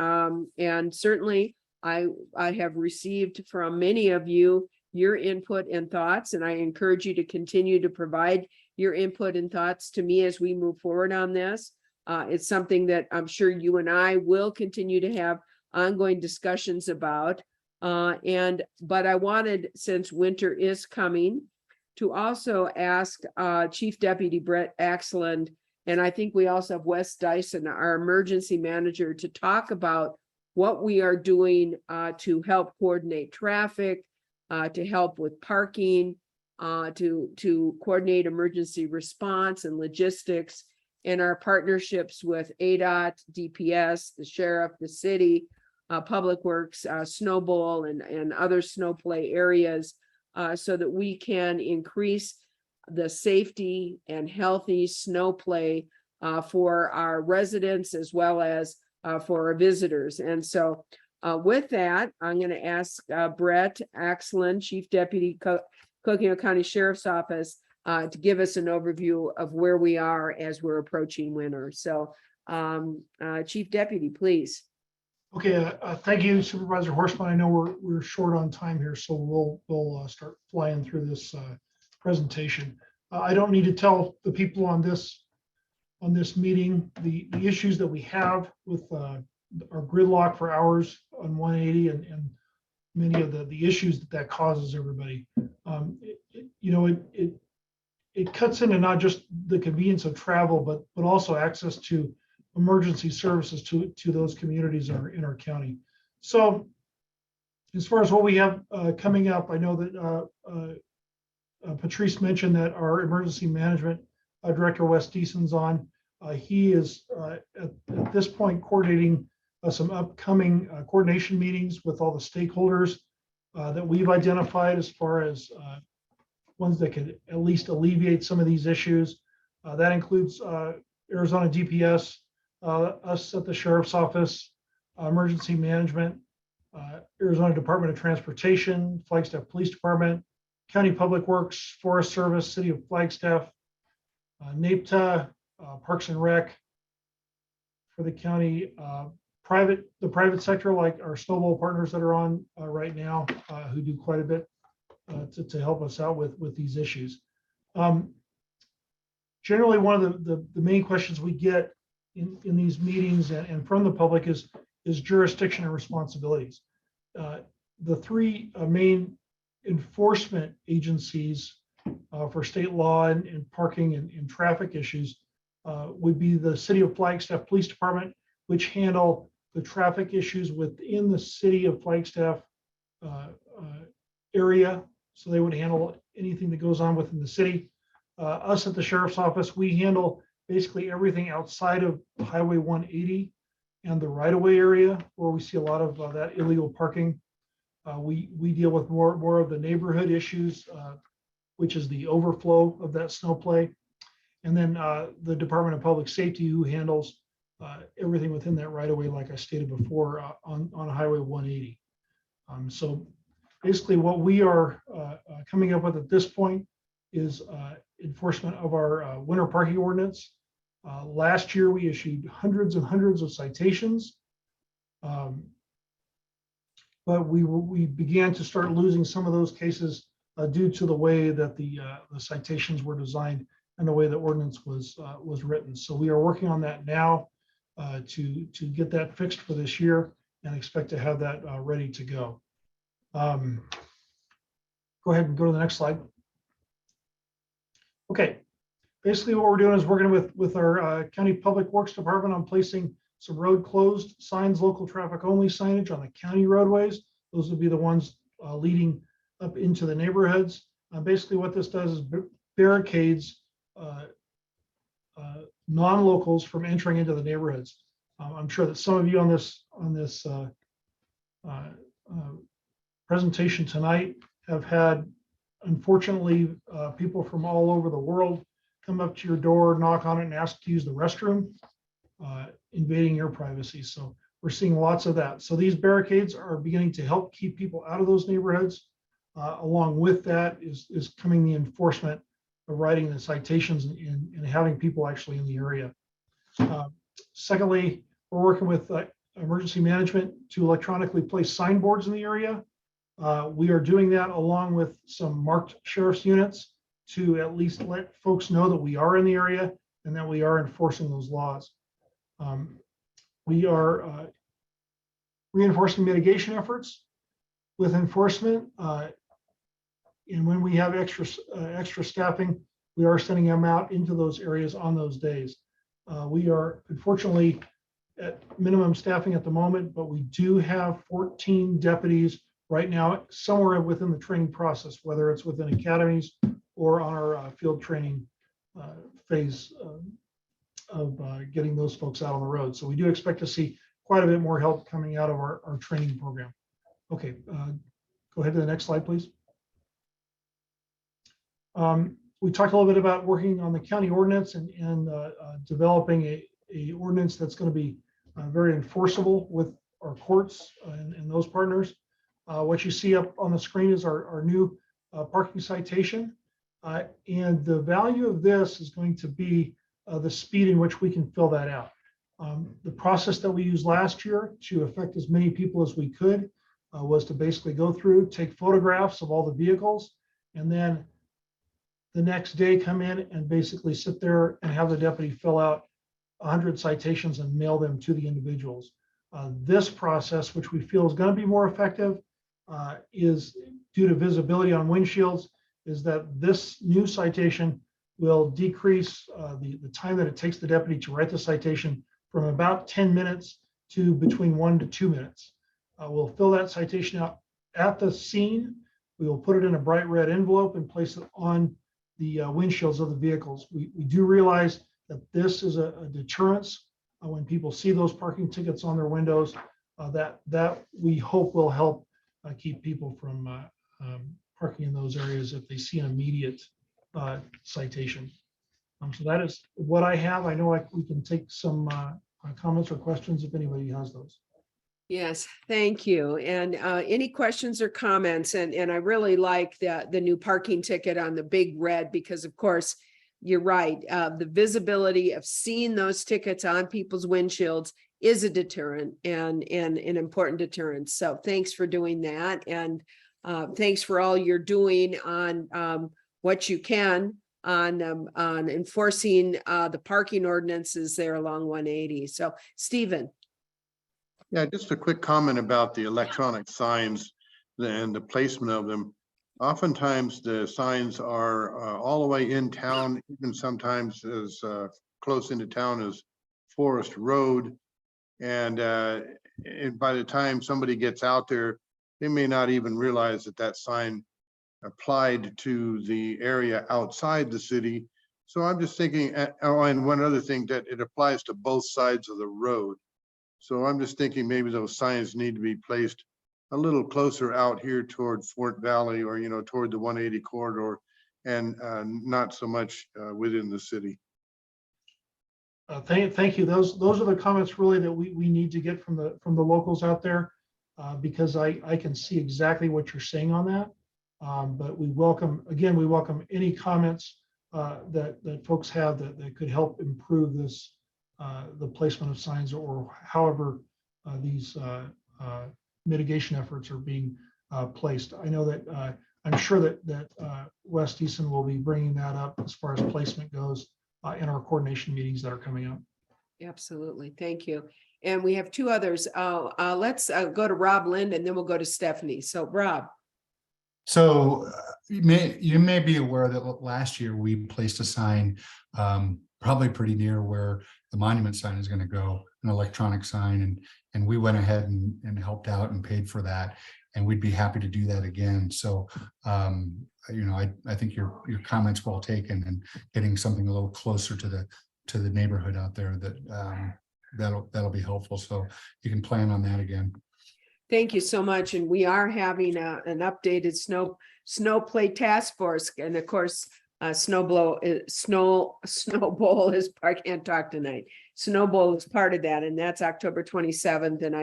And certainly I have received from many of you your input and thoughts, and I encourage you to continue to provide your input and thoughts to me as we move forward on this. It's something that I'm sure you and I will continue to have ongoing discussions about. But I wanted, since winter is coming, to also ask Chief Deputy Brett Axland, and I think we also have Wes Dyson, our emergency manager, to talk about what we are doing to help coordinate traffic, to help with parking, to coordinate emergency response and logistics, and our partnerships with ADOT, DPS, the sheriff, the city, Public Works, Snow Bowl, and other snow play areas, so that we can increase the safety and healthy snow play for our residents as well as for our visitors. And so with that, I'm going to ask Brett Axland, Chief Deputy Coconino County Sheriff's Office, to give us an overview of where we are as we're approaching winter. So Chief Deputy, please. Okay, thank you, Supervisor Horstman. I know we're short on time here, so we'll start flying through this presentation. I don't need to tell the people on this meeting the issues that we have with our gridlock for hours on 180 and many of the issues that causes everybody. It cuts into not just the convenience of travel, but also access to emergency services to those communities in our county. So as far as what we have coming up, I know that Patrice mentioned that our emergency management director, Wes Deason's on. He is at this point coordinating some upcoming coordination meetings with all the stakeholders that we've identified as far as ones that could at least alleviate some of these issues. That includes Arizona DPS, us at the Sheriff's Office, Emergency Management, Arizona Department of Transportation, Flagstaff Police Department, County Public Works, Forest Service, City of Flagstaff, NAPTA, Parks and Rec for the county, the private sector, like our snowball partners that are on right now, who do quite a bit to help us out with these issues. Generally, one of the main questions we get in these meetings and from the public is jurisdiction and responsibilities. The three main enforcement agencies for state law and parking and traffic issues would be the City of Flagstaff Police Department, which handle the traffic issues within the City of Flagstaff area. So they would handle anything that goes on within the city. Us at the Sheriff's Office, we handle basically everything outside of Highway 180 and the right-of-way area where we see a lot of that illegal parking. We deal with more of the neighborhood issues, which is the overflow of that snow play. And then the Department of Public Safety, who handles everything within that right-of-way, like I stated before, on Highway 180. So basically what we are coming up with at this point is enforcement of our winter parking ordinance. Last year, we issued hundreds and hundreds of citations, but we began to start losing some of those cases due to the way that the citations were designed and the way the ordinance was written. So we are working on that now to get that fixed for this year and expect to have that ready to go. Go ahead and go to the next slide. Okay, basically what we're doing is working with our County Public Works Department on placing some road closed signs, local traffic only signage on the county roadways. Those would be the ones leading up into the neighborhoods. Basically what this does is barricades non-locals from entering into the neighborhoods. I'm sure that some of you on this presentation tonight have had, unfortunately, people from all over the world come up to your door, knock on it, and ask to use the restroom, invading your privacy. So we're seeing lots of that. So these barricades are beginning to help keep people out of those neighborhoods. Along with that is coming the enforcement of writing the citations and having people actually in the area. Secondly, we're working with emergency management to electronically place signboards in the area. We are doing that along with some marked sheriff's units to at least let folks know that we are in the area and that we are enforcing those laws. We are reinforcing mitigation efforts with enforcement. And when we have extra staffing, we are sending them out into those areas on those days. We are unfortunately at minimum staffing at the moment, but we do have 14 deputies right now somewhere within the training process, whether it's within academies or on our field training phase of getting those folks out on the road. So we do expect to see quite a bit more help coming out of our training program. Okay, go ahead to the next slide, please. We talked a little bit about working on the county ordinance and developing a ordinance that's going to be very enforceable with our courts and those partners. What you see up on the screen is our new parking citation. And the value of this is going to be the speed in which we can fill that out. The process that we used last year to affect as many people as we could was to basically go through, take photographs of all the vehicles, and then the next day come in and basically sit there and have the deputy fill out 100 citations and mail them to the individuals. This process, which we feel is going to be more effective, is due to visibility on windshields, is that this new citation will decrease the time that it takes the deputy to write the citation from about 10 minutes to between 1 to 2 minutes. We'll fill that citation out at the scene. We will put it in a bright red envelope and place it on the windshields of the vehicles. We do realize that this is a deterrence when people see those parking tickets on their windows, that we hope will help keep people from parking in those areas if they see an immediate citation. So that is what I have. I know we can take some comments or questions if anybody has those. Yes, thank you. And any questions or comments? And I really like the new parking ticket on the big red, because of course, you're right. The visibility of seeing those tickets on people's windshields is a deterrent and an important deterrent. So thanks for doing that. And thanks for all you're doing on what you can on enforcing the parking ordinances there along 180. So Stephen. Yeah, just a quick comment about the electronic signs and the placement of them. Oftentimes the signs are all the way in town, even sometimes as close into town as Forest Road. And by the time somebody gets out there, they may not even realize that that sign applied to the area outside the city. So I'm just thinking, oh, and one other thing, that it applies to both sides of the road. So I'm just thinking maybe those signs need to be placed a little closer out here toward Fort Valley, or, you know, toward the 180 corridor, and not so much within the city. Thank you. Those are the comments really that we need to get from the locals out there, because I can see exactly what you're saying on that. But we welcome any comments that folks have that could help improve this, the placement of signs, or however these mitigation efforts are being placed. I know that I'm sure that Wes Easton will be bringing that up as far as placement goes in our coordination meetings that are coming up. Absolutely. Thank you. And we have two others. Let's go to Rob Lind, and then we'll go to Stephanie. So Rob. So you may be aware that last year we placed a sign probably pretty near where the monument sign is going to go, an electronic sign, and we went ahead and helped out and paid for that, and we'd be happy to do that again. So you know, I think your comments well taken, and getting something a little closer to the neighborhood out there, that'll be helpful. So you can plan on that again. Thank you so much. And we are having an updated snow play task force. And of course, Snow Bowl is, I can't talk tonight. Snow Bowl is part of that, and that's October 27th. And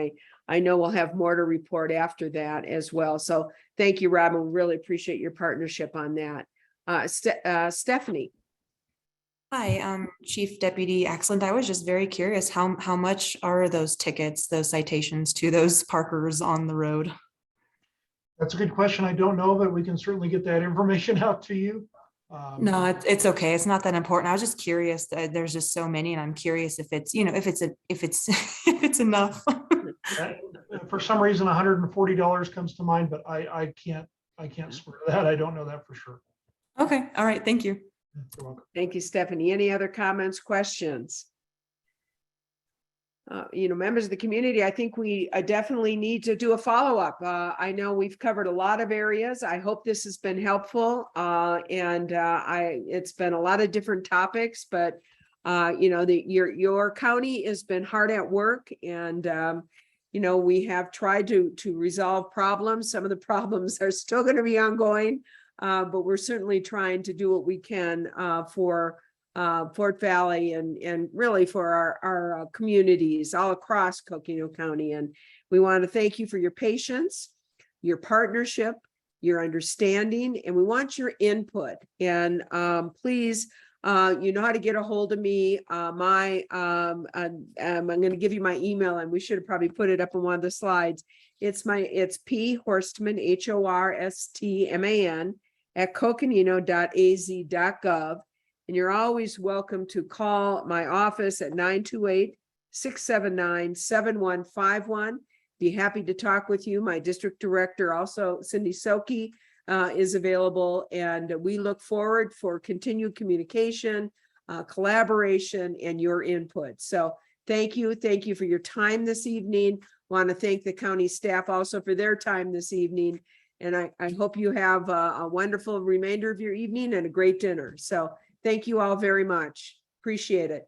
I know we'll have more to report after that as well. So thank you, Robin. We really appreciate your partnership on that. Stephanie. Hi, Chief Deputy Axland. I was just very curious, how much are those tickets, those citations to those parkers on the road? That's a good question. I don't know, but we can certainly get that information out to you. No, it's okay. It's not that important. I was just curious. There's just so many, and I'm curious if it's, if it's if it's enough. For some reason, $140 comes to mind, but I can't swear to that. I don't know that for sure. Okay. All right. Thank you. You're welcome. Thank you, Stephanie. Any other comments, questions? Members of the community, I think we definitely need to do a follow-up. I know we've covered a lot of areas. I hope this has been helpful. It's been a lot of different topics, but your county has been hard at work, and we have tried to resolve problems. Some of the problems are still going to be ongoing, but we're certainly trying to do what we can for Fort Valley and really for our communities all across Coconino County. And we want to thank you for your patience, your partnership, your understanding, and we want your input. And please, you know how to get a hold of me. I'm going to give you my email, and we should have probably put it up on one of the slides. It's P Horstman, HORSTMAN @coconino.az.gov. And you're always welcome to call my office at 928-679-7151. Be happy to talk with you. My district director, also Cindy Soki, is available, and we look forward for continued communication, collaboration, and your input. So thank you. Thank you for your time this evening. Want to thank the county staff also for their time this evening. And I hope you have a wonderful remainder of your evening and a great dinner. So thank you all very much. Appreciate it.